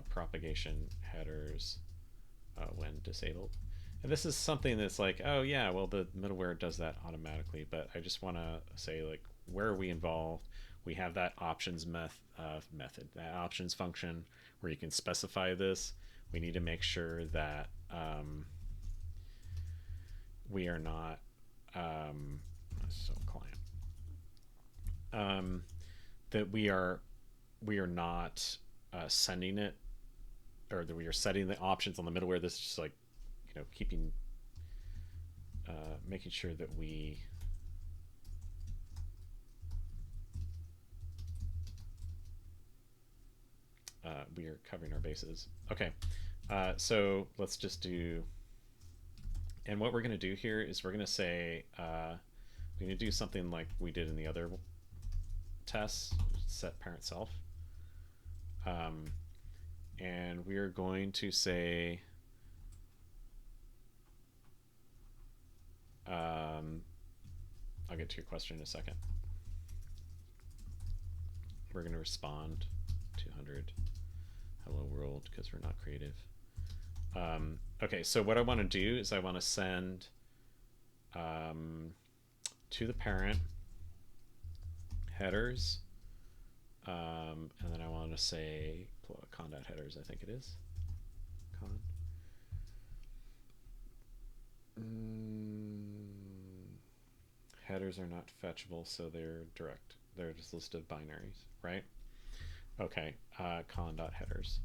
propagation headers when disabled. And this is something that's like, oh yeah, well the middleware does that automatically, but I just want to say like where are we involved? We have that options method, that options function where you can specify this. We need to make sure that we are not so client that we are not sending it, or that we are setting the options on the middleware. This is just like keeping making sure that we are covering our bases. Okay, so let's just do, and what we're going to do here is we're going to say we're going to do something like we did in the other tests, set parent self, and we are going to say I'll get to your question in a second. We're going to respond 200 hello world because we're not creative. Okay, so what I want to do is I want to send to the parent headers, and then I want to say con.headers, I think it is. Con. Headers are not fetchable, so they're direct. They're just listed binaries, right? Okay, con.headers.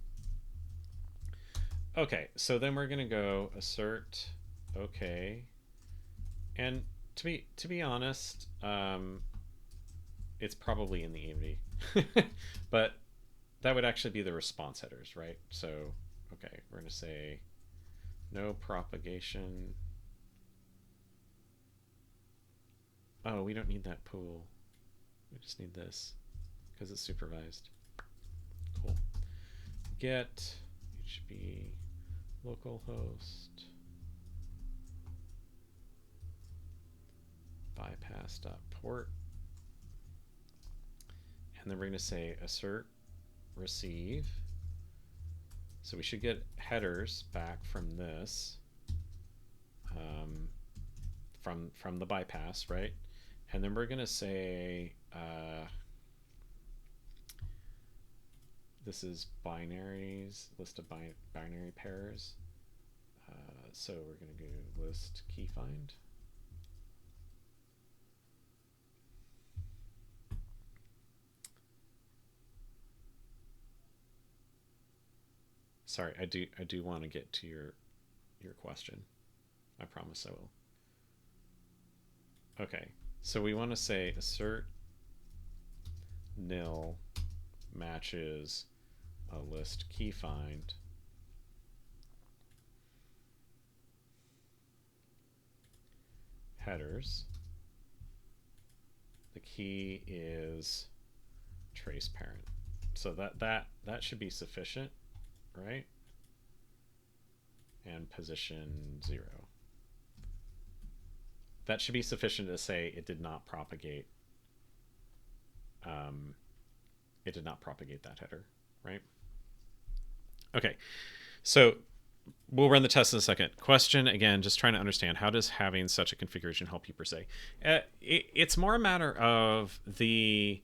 Okay, so then we're gonna go assert okay, and to be honest, it's probably in the EMD, but that would actually be the response headers, right? So okay, we're gonna say no propagation. Oh, we don't need that pool. We just need this because it's supervised. Cool. Get HB localhost class.port. And then we're going to say assert receive. So we should get headers back from this, from the bypass, right? And then we're going to say this is binaries, list of binary pairs. So we're going to go list key find. Sorry, I do want to get to your question. I promise I will. Okay, so we want to say assert nil matches a list key find headers. The key is trace parent. So that should be sufficient, right? And position 0. That should be sufficient to say it did not propagate. It did not propagate that header, right? Okay, so we'll run the test in a second. Question again, just trying to understand, how does having such a configuration help you per se? It's more a matter of the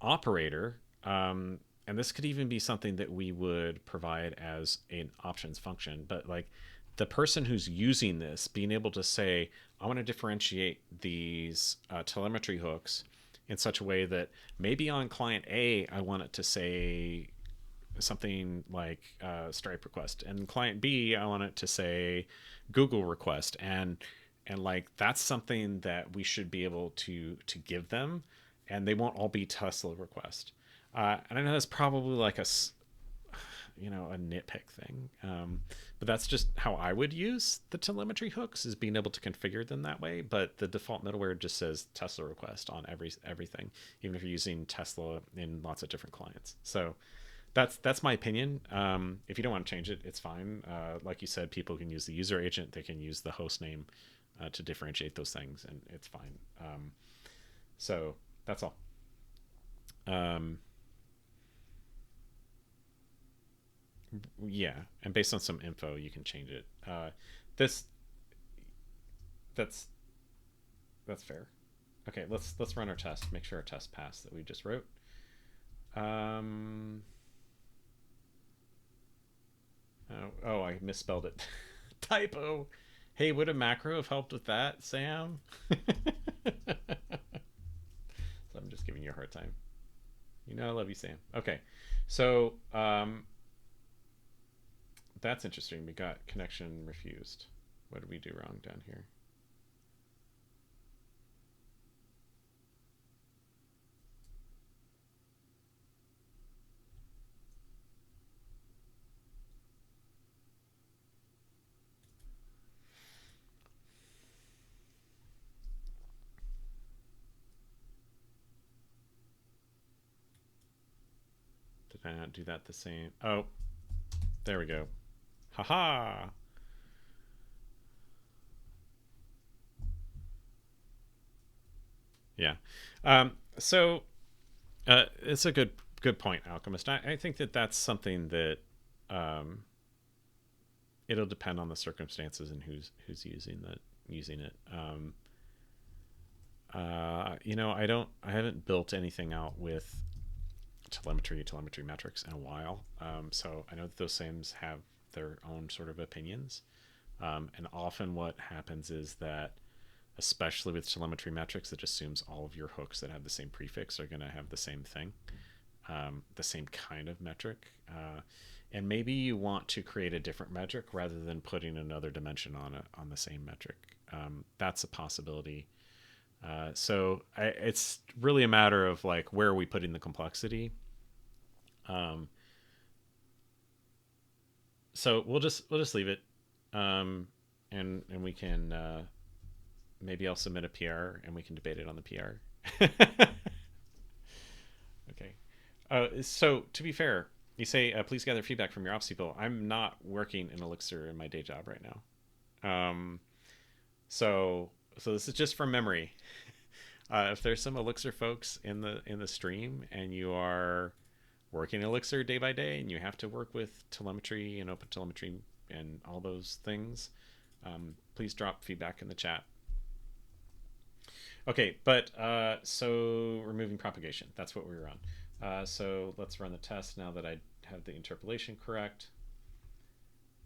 operator, and this could even be something that we would provide as an options function, but like the person who's using this being able to say, I want to differentiate these telemetry hooks in such a way that maybe on client A, I want it to say something like Stripe request, and client B, I want it to say Google request, and like that's something that we should be able to give them, and they won't all be Tesla request. And I know that's probably like a nitpick thing, but that's just how I would use the telemetry hooks, is being able to configure them that way. But the default middleware just says Tesla request on everything, even if you're using Tesla in lots of different clients. So that's my opinion. If you don't want to change it, it's fine. Like you said, people can use the user agent, they can use the host name to differentiate those things, and it's fine. So that's all. Yeah, and based on some info, you can change it. That's fair. Okay, let's run our test. Make sure our test passed that we just wrote. Oh, I misspelled it. Typo. Hey, would a macro have helped with that, Sam? So I'm just giving you a hard time. You know I love you, Sam. Okay, so that's interesting. We got connection refused. What did we do wrong down here? Did I not do that the same? Oh, there we go. Haha. Yeah. So it's a good point, Alchemist. I think that's something that it'll depend on the circumstances and who's using it. I haven't built anything out with telemetry metrics in a while. So I know that those SIMs have their own sort of opinions. And often what happens is that, especially with telemetry metrics, it assumes all of your hooks that have the same prefix are going to have the same thing, the same kind of metric. And maybe you want to create a different metric rather than putting another dimension on the same metric. That's a possibility. So it's really a matter of like, where are we putting the complexity? So we'll just leave it, and we can maybe I'll submit a PR and we can debate it on the PR. Okay. So to be fair, you say please gather feedback from your ops people. I'm not working in Elixir in my day job right now. So this is just from memory. If there's some Elixir folks in the stream and you are working Elixir day by day and you have to work with telemetry and open telemetry and all those things, please drop feedback in the chat. Okay, but so removing propagation, that's what we were on. So let's run the test now that I have the interpolation correct.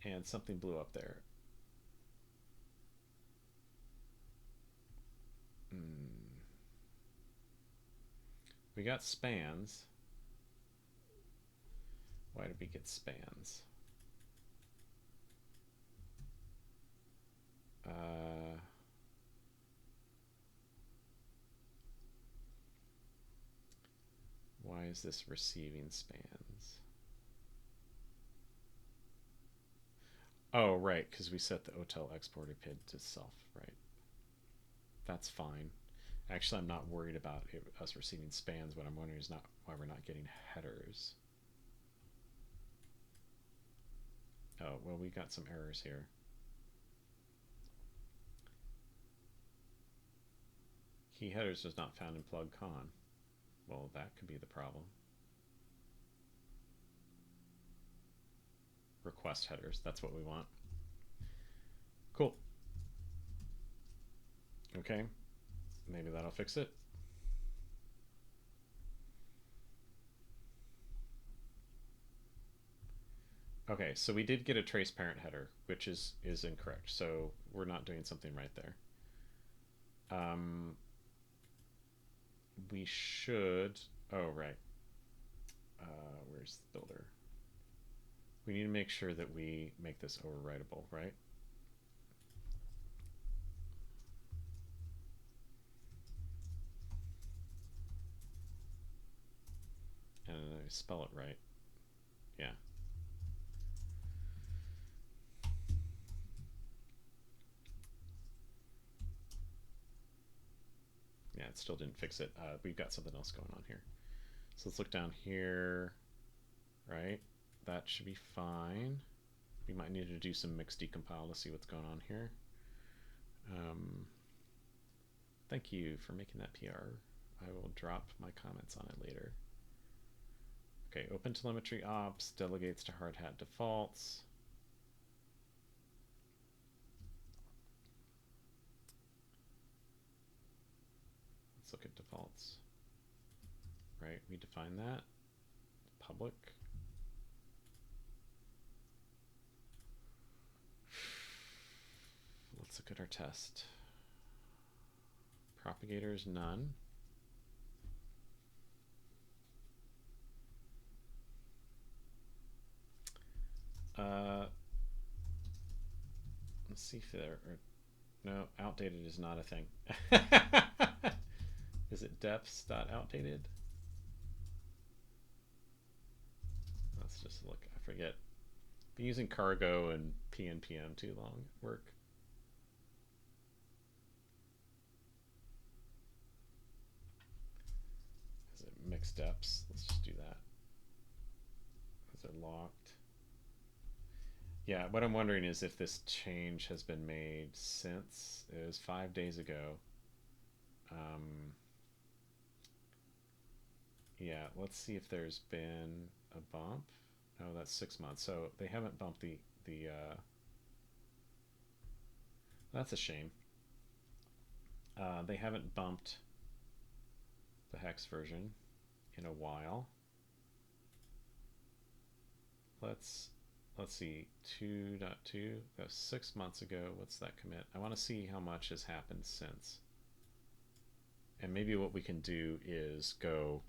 And something blew up there. We got spans. Why did we get spans? Why is this receiving spans? Oh, right, because we set the OTel exporter PID to self, right? That's fine. Actually, I'm not worried about us receiving spans. What I'm wondering is not why we're not getting headers. Oh, well, we got some errors here. Key headers was not found in plug con. Well, that could be the problem. Request headers, that's what we want. Cool. Okay, maybe that'll fix it. Okay, so we did get a trace parent header, which is incorrect. So we're not doing something right there. We should. Oh, right. Where's the builder? We need to make sure that we make this overwritable, right? And I spell it right. Yeah. Yeah, it still didn't fix it. We've got something else going on here. So let's look down here, right? That should be fine. We might need to do some mixed decompile to see what's going on here. Thank you for making that PR. I will drop my comments on it later. Okay, OpenTelemetry ops delegates to Hardhat defaults. Let's look at defaults. Right, we define that. Public. Let's look at our test. Propagators, none. Let's see if there are, no, outdated is not a thing. Is it depths.outdated? Let's just look. I forget. Been using cargo and PNPM too long at work. Is it mixed depths? Let's just do that. Is it locked? Yeah, what I'm wondering is if this change has been made since it was 5 days ago. Yeah, let's see if there's been a bump. No, that's 6 months. So they haven't bumped the that's a shame. They haven't bumped the hex version in a while. Let's see, 2.2, that was 6 months ago. What's that commit? I want to see how much has happened since. And maybe what we can do is go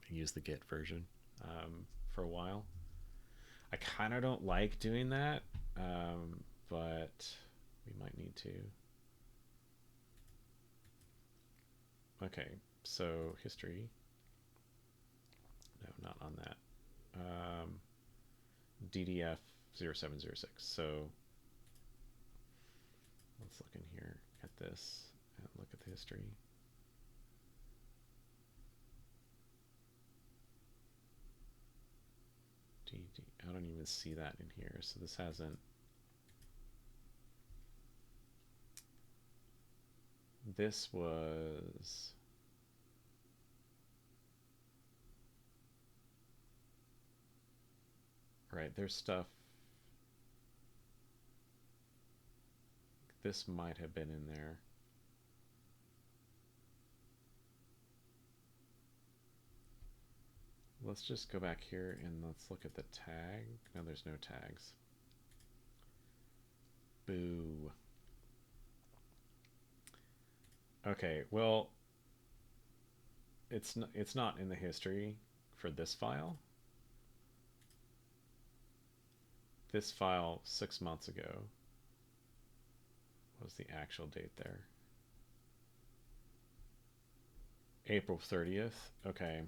use the Git version for a while. I kind of don't like doing that, but we might need to. Okay, so history. No, not on that. DDF 0706. So let's look in here at this and look at the history. I don't even see that in here, so this hasn't. this was... Right, there's stuff... This might have been in there. Let's just go back here and let's look at the tag. No, there's no tags. Boo. Okay, well, it's not in the history for this file. This file 6 months ago. What was the actual date there? April 30th. Okay.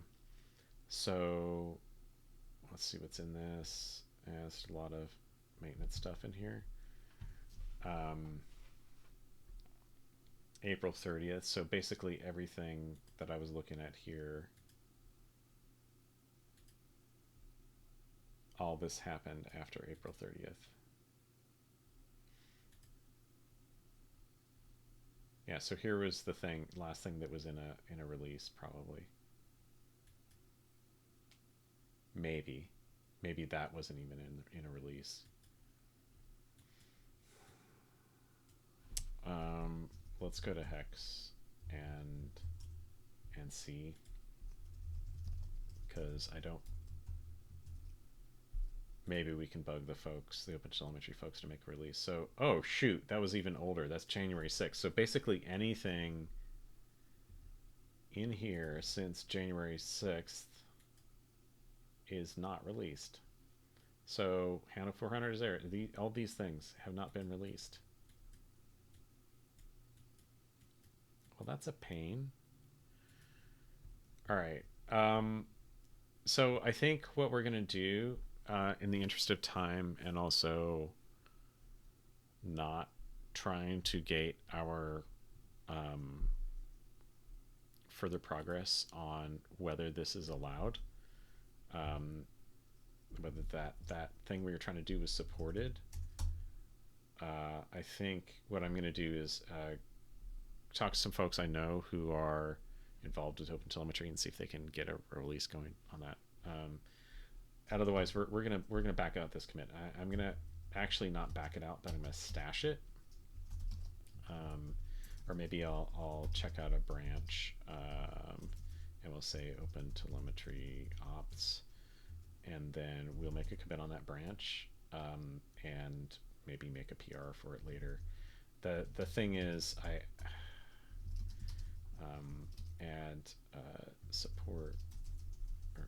So let's see what's in this. There's a lot of maintenance stuff in here. April 30th. So basically everything that I was looking at here, all this happened after April 30th. Yeah, so here was the last thing that was in a release, probably. Maybe that wasn't even in a release. Let's go to hex and see, because I don't... Maybe we can bug the OpenTelemetry folks to make a release. So, oh shoot, that was even older. That's January 6th. So basically anything in here since January 6th is not released. So HANA 400 is there. All these things have not been released. Well, that's a pain. All right. So I think what we're going to do, in the interest of time and also not trying to gate our further progress on whether this is allowed, whether that thing we were trying to do was supported. I think what I'm going to do is talk to some folks I know who are involved with OpenTelemetry and see if they can get a release going on that. Otherwise, we're gonna back out this commit. I'm gonna actually not back it out, but I'm gonna stash it. Or maybe I'll check out a branch, and we'll say OpenTelemetry ops, and then we'll make a commit on that branch, and maybe make a PR for it later. The thing is, I add support or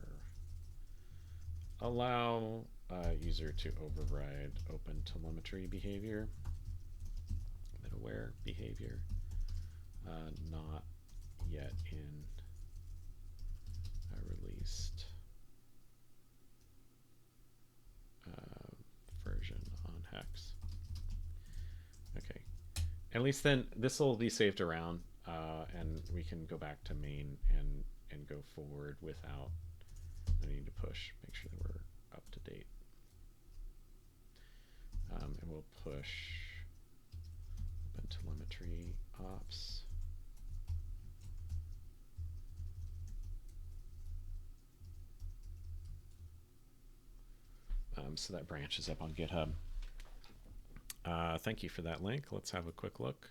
allow user to override OpenTelemetry behavior, middleware behavior, not yet in a released version on hex. Okay, at least then this will be saved around, and we can go back to main and go forward without needing to push. Make sure that we're up to date. And we'll push OpenTelemetry ops. So that branch is up on GitHub. Thank you for that link. Let's have a quick look.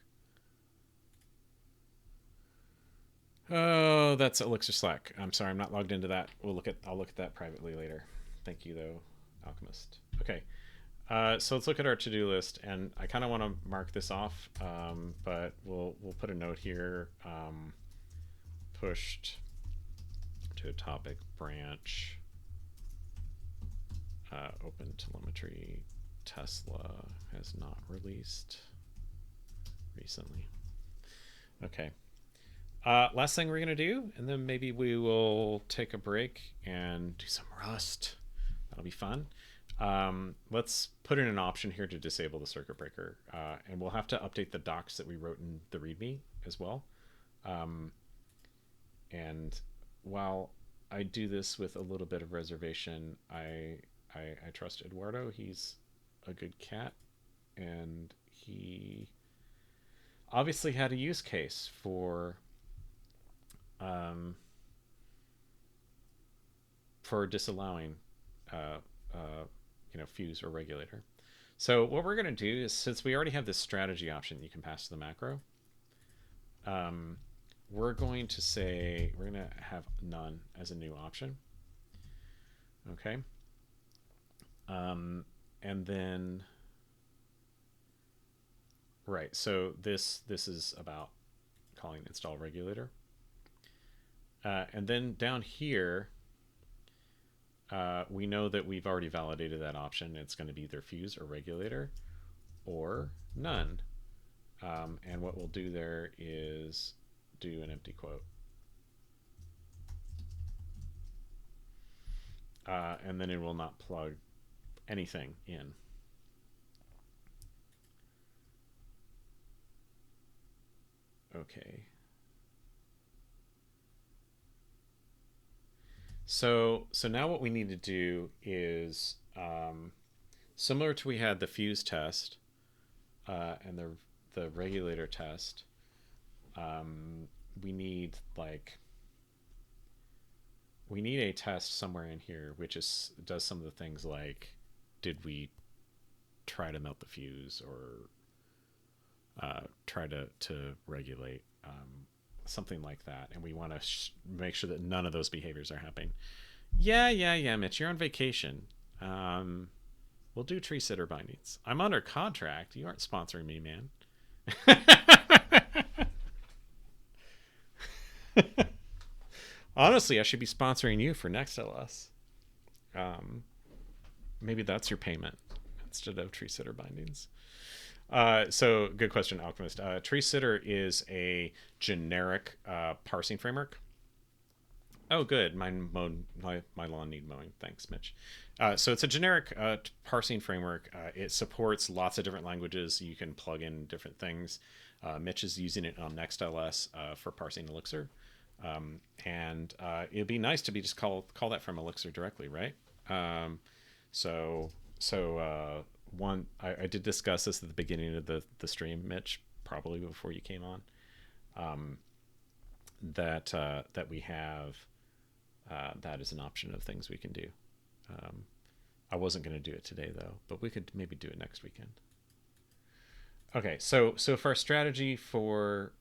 Oh, that's Elixir Slack. I'm sorry, I'm not logged into that. I'll look at that privately later. Thank you though, Alchemist. Okay. So let's look at our to-do list, and I kind of want to mark this off, but we'll put a note here. Pushed to a topic branch. OpenTelemetry Tesla has not released recently. Okay. Last thing we're gonna do, and then maybe we will take a break and do some Rust. That'll be fun. Let's put in an option here to disable the circuit breaker, and we'll have to update the docs that we wrote in the README as well. And while I do this with a little bit of reservation, I trust Eduardo. He's a good cat, and he obviously had a use case um, for disallowing uh, uh, fuse or regulator. So what we're going to do is, since we already have this strategy option you can pass to the macro, um, we're going to say we're going to have none as a new option. Okay. And then, right, so this is about calling install regulator. And then down here, we know that we've already validated that option. It's going to be either fuse or regulator or none. And what we'll do there is do an empty quote. And then it will not plug anything in. Okay. So now what we need to do is similar to we had the fuse test and the regulator test. We need a test somewhere in here which does some of the things like, did we try to melt the fuse or try to regulate something like that, and we want to make sure that none of those behaviors are happening. Yeah, Mitch, you're on vacation. We'll do tree sitter bindings. I'm under contract. You aren't sponsoring me, man. Honestly, I should be sponsoring you for next LS. Maybe that's your payment instead of tree sitter bindings. So good question, Alchemist. Tree sitter is a generic parsing framework. Oh, good. My lawn need mowing. Thanks, Mitch. So it's a generic parsing framework. It supports lots of different languages. You can plug in different things. Mitch is using it on NextLS for parsing Elixir. And it'd be nice to be just call that from Elixir directly, right? So one, I did discuss this at the beginning of the stream, Mitch, probably before you came on. That we have that is an option of things we can do. I wasn't going to do it today though, but we could maybe do it next weekend. Okay, so if our strategy for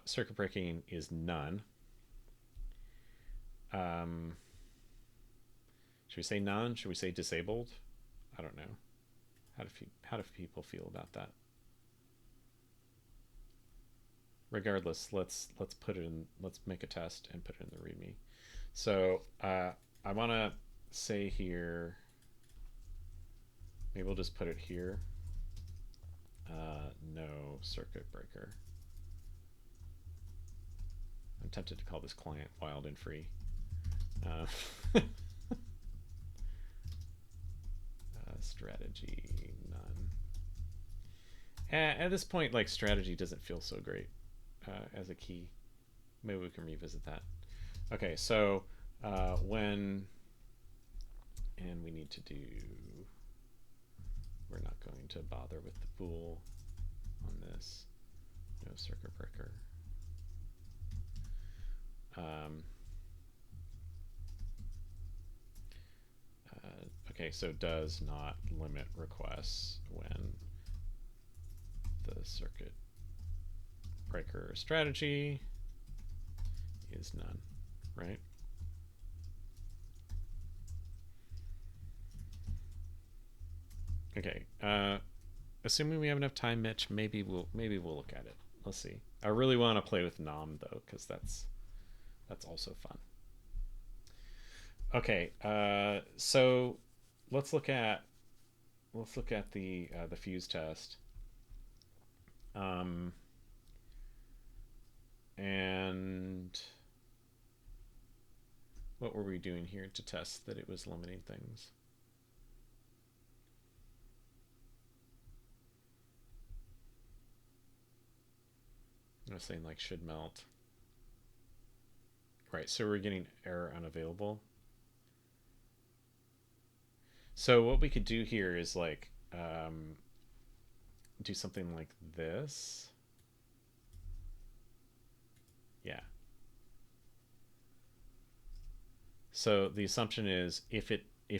circuit breaking is none, should we say none? Should we say disabled? I don't know. How do people feel about that? Regardless, let's put it in. Let's make a test and put it in the README. So I want to say here. Maybe we'll just put it here. No circuit breaker. I'm tempted to call this client wild and free. Strategy none. At this point, like, strategy doesn't feel so great as a key. Maybe we can revisit that. Okay, so when, and we need to do, we're not going to bother with the bool on this. No circuit breaker. Okay, so does not limit requests when the circuit breaker strategy is none, right? Okay, assuming we have enough time, Mitch, maybe we'll look at it. Let's see. I really want to play with nom though, because that's also fun. Okay, so let's look at the fuse test. And what were we doing here to test that it was limiting things? I was saying like should melt. Right, so we're getting error unavailable. So what we could do here is like do something like this. Yeah. So the assumption is if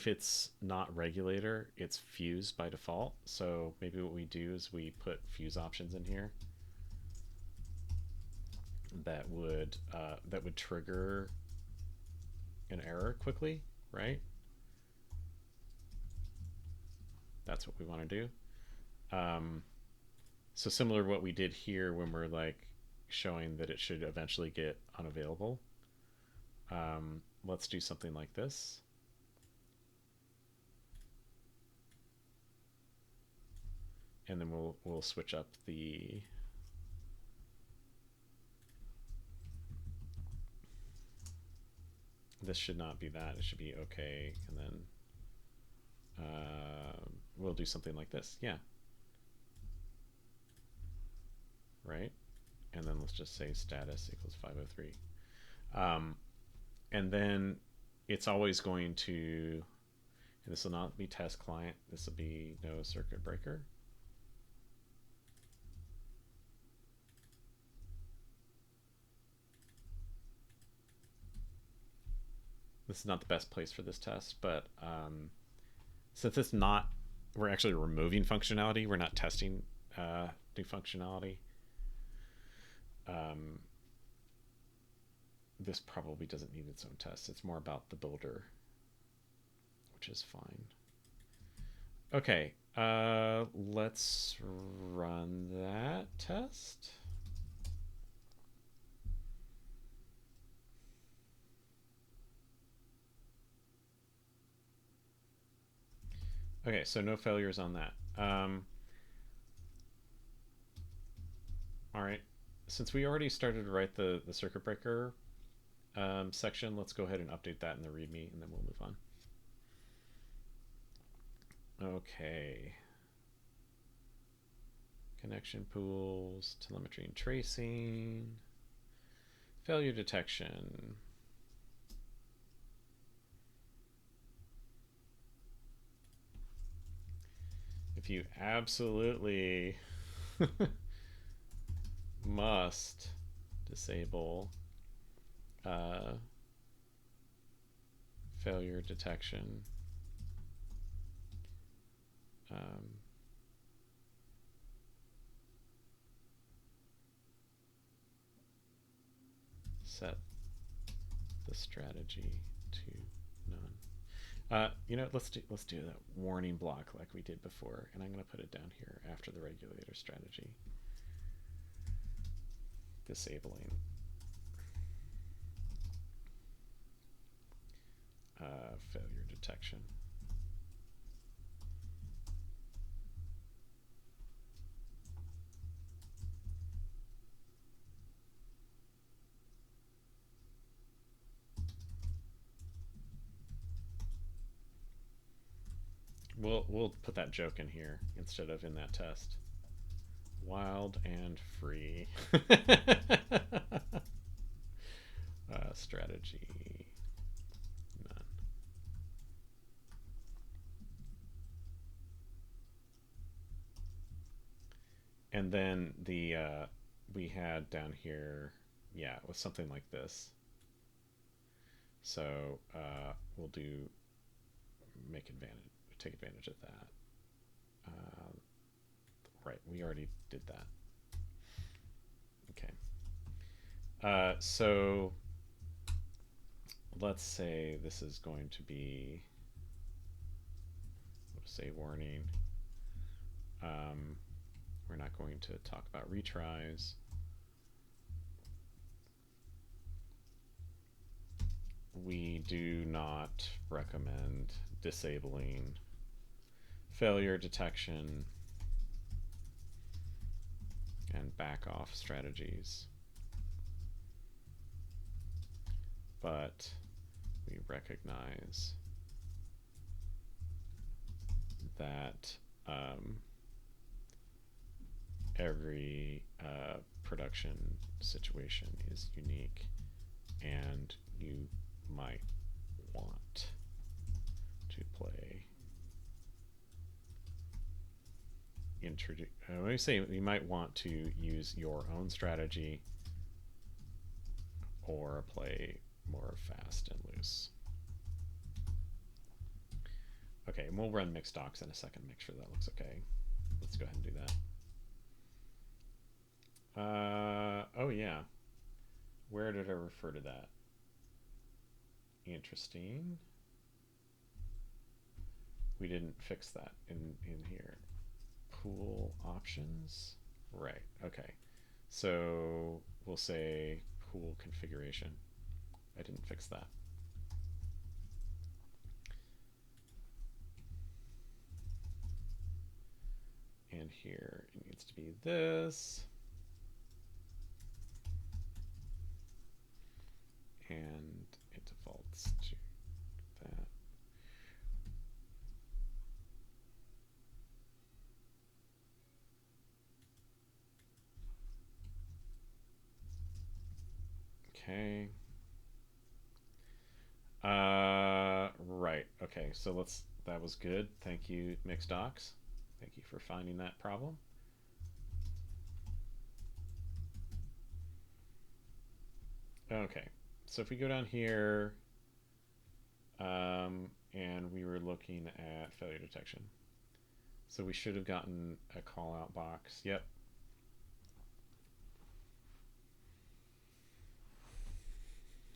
it's not regulator, it's fuse by default. So maybe what we do is we put fuse options in here that would trigger an error quickly, right? That's what we want to do. So similar to what we did here when we're like showing that it should eventually get unavailable. Let's do something like this. And then we'll switch up the this should not be that. It should be okay, and then we'll do something like this. Yeah. Right? And then let's just say status equals 503. And then it's always going to, and this will not be test client, this will be no circuit breaker. This is not the best place for this test, but since it's not, we're actually removing functionality, we're not testing new functionality. This probably doesn't need its own test. It's more about the builder, which is fine. Okay, let's run that test. Okay, so no failures on that. All right, since we already started to write the circuit breaker section, let's go ahead and update that in the README, and then we'll move on. Okay. Connection pools, telemetry and tracing, failure detection. If you absolutely must disable failure detection, set the strategy to none. You know, let's do that warning block like we did before, and I'm going to put it down here after the regulator strategy. Disabling failure detection. We'll put that joke in here instead of in that test. Wild and free. Strategy none. And then the we had down here, yeah, it was something like this. So we'll do take advantage of that. Right, we already did that. Okay. So let's say this is going to be, let's say warning. We're not going to talk about retries. We do not recommend disabling failure detection and back off strategies, but we recognize that every production situation is unique, and you might want to play introduce. When we say you might want to use your own strategy or play more fast and loose. Okay, and we'll run mixed docs in a second, make sure that looks okay. Let's go ahead and do that. Oh yeah. Where did I refer to that? Interesting. We didn't fix that in here. Pool options. Right, okay. So we'll say pool configuration. I didn't fix that. And here it needs to be this. And it defaults to that. Okay. Right. Okay. So that was good. Thank you, Mixed Docs. Thank you for finding that problem. Okay. So if we go down here, and we were looking at failure detection. So we should have gotten a call out box. Yep.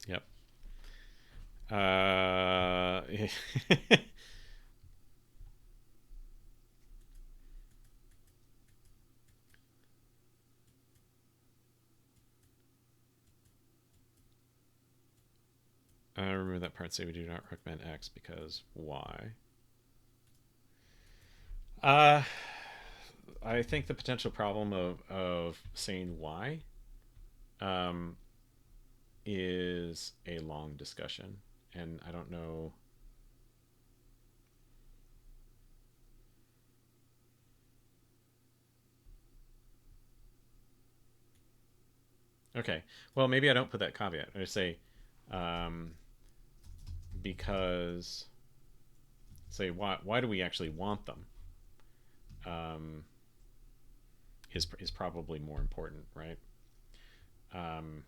Yep. Remember that part, say we do not recommend X because Y. I think the potential problem of saying Y is a long discussion, and I don't know. Okay, well, maybe I don't put that caveat. I say um, because say why do we actually want them is probably more important, right? Um,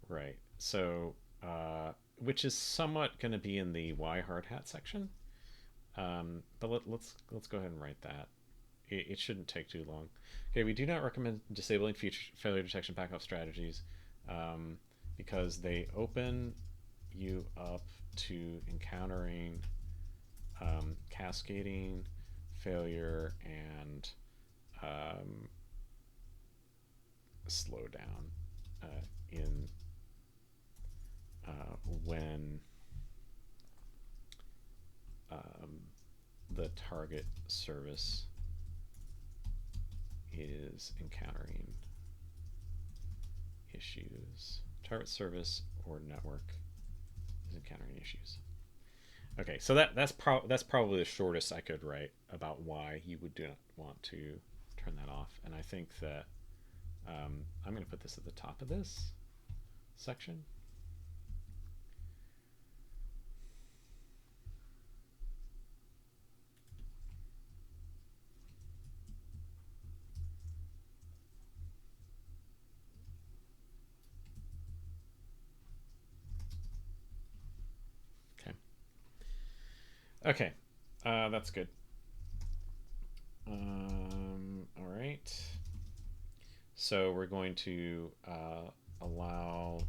right. So which is somewhat going to be in the why Hardhat section. But let's go ahead and write that. It shouldn't take too long. Okay, we do not recommend disabling future failure detection backup strategies because they open you up to encountering cascading failure and slowdown in when the target service is encountering issues. Target service or network is encountering issues. Okay, so that's probably the shortest I could write about why you would do not want to turn that off. And I think that I'm going to put this at the top of this section. Okay, that's good. All right. So we're going to allow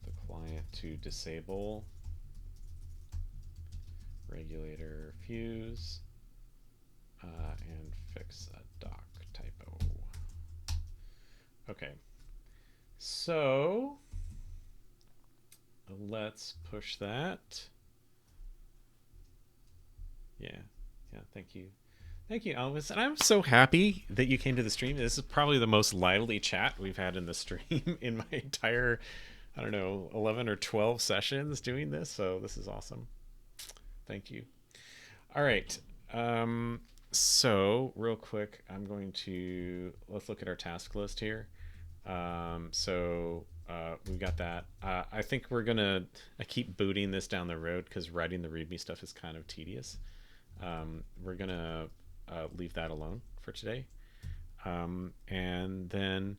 the client to disable regulator fuse and fix a doc typo. Okay. So let's push that. Yeah, thank you. Thank you, Elvis. And I'm so happy that you came to the stream. This is probably the most lively chat we've had in the stream in my entire, I don't know, 11 or 12 sessions doing this. So this is awesome. Thank you. All right. So real quick, let's look at our task list here. We've got that. I think I keep booting this down the road because writing the README stuff is kind of tedious. We're gonna leave that alone for today. And then,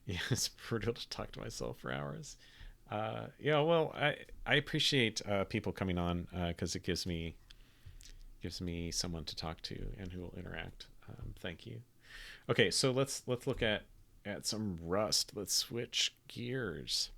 yeah, it's brutal to talk to myself for hours. Yeah, well, I appreciate people coming on because it gives me someone to talk to and who will interact. Thank you. Okay, so let's look at some Rust. Let's switch gears.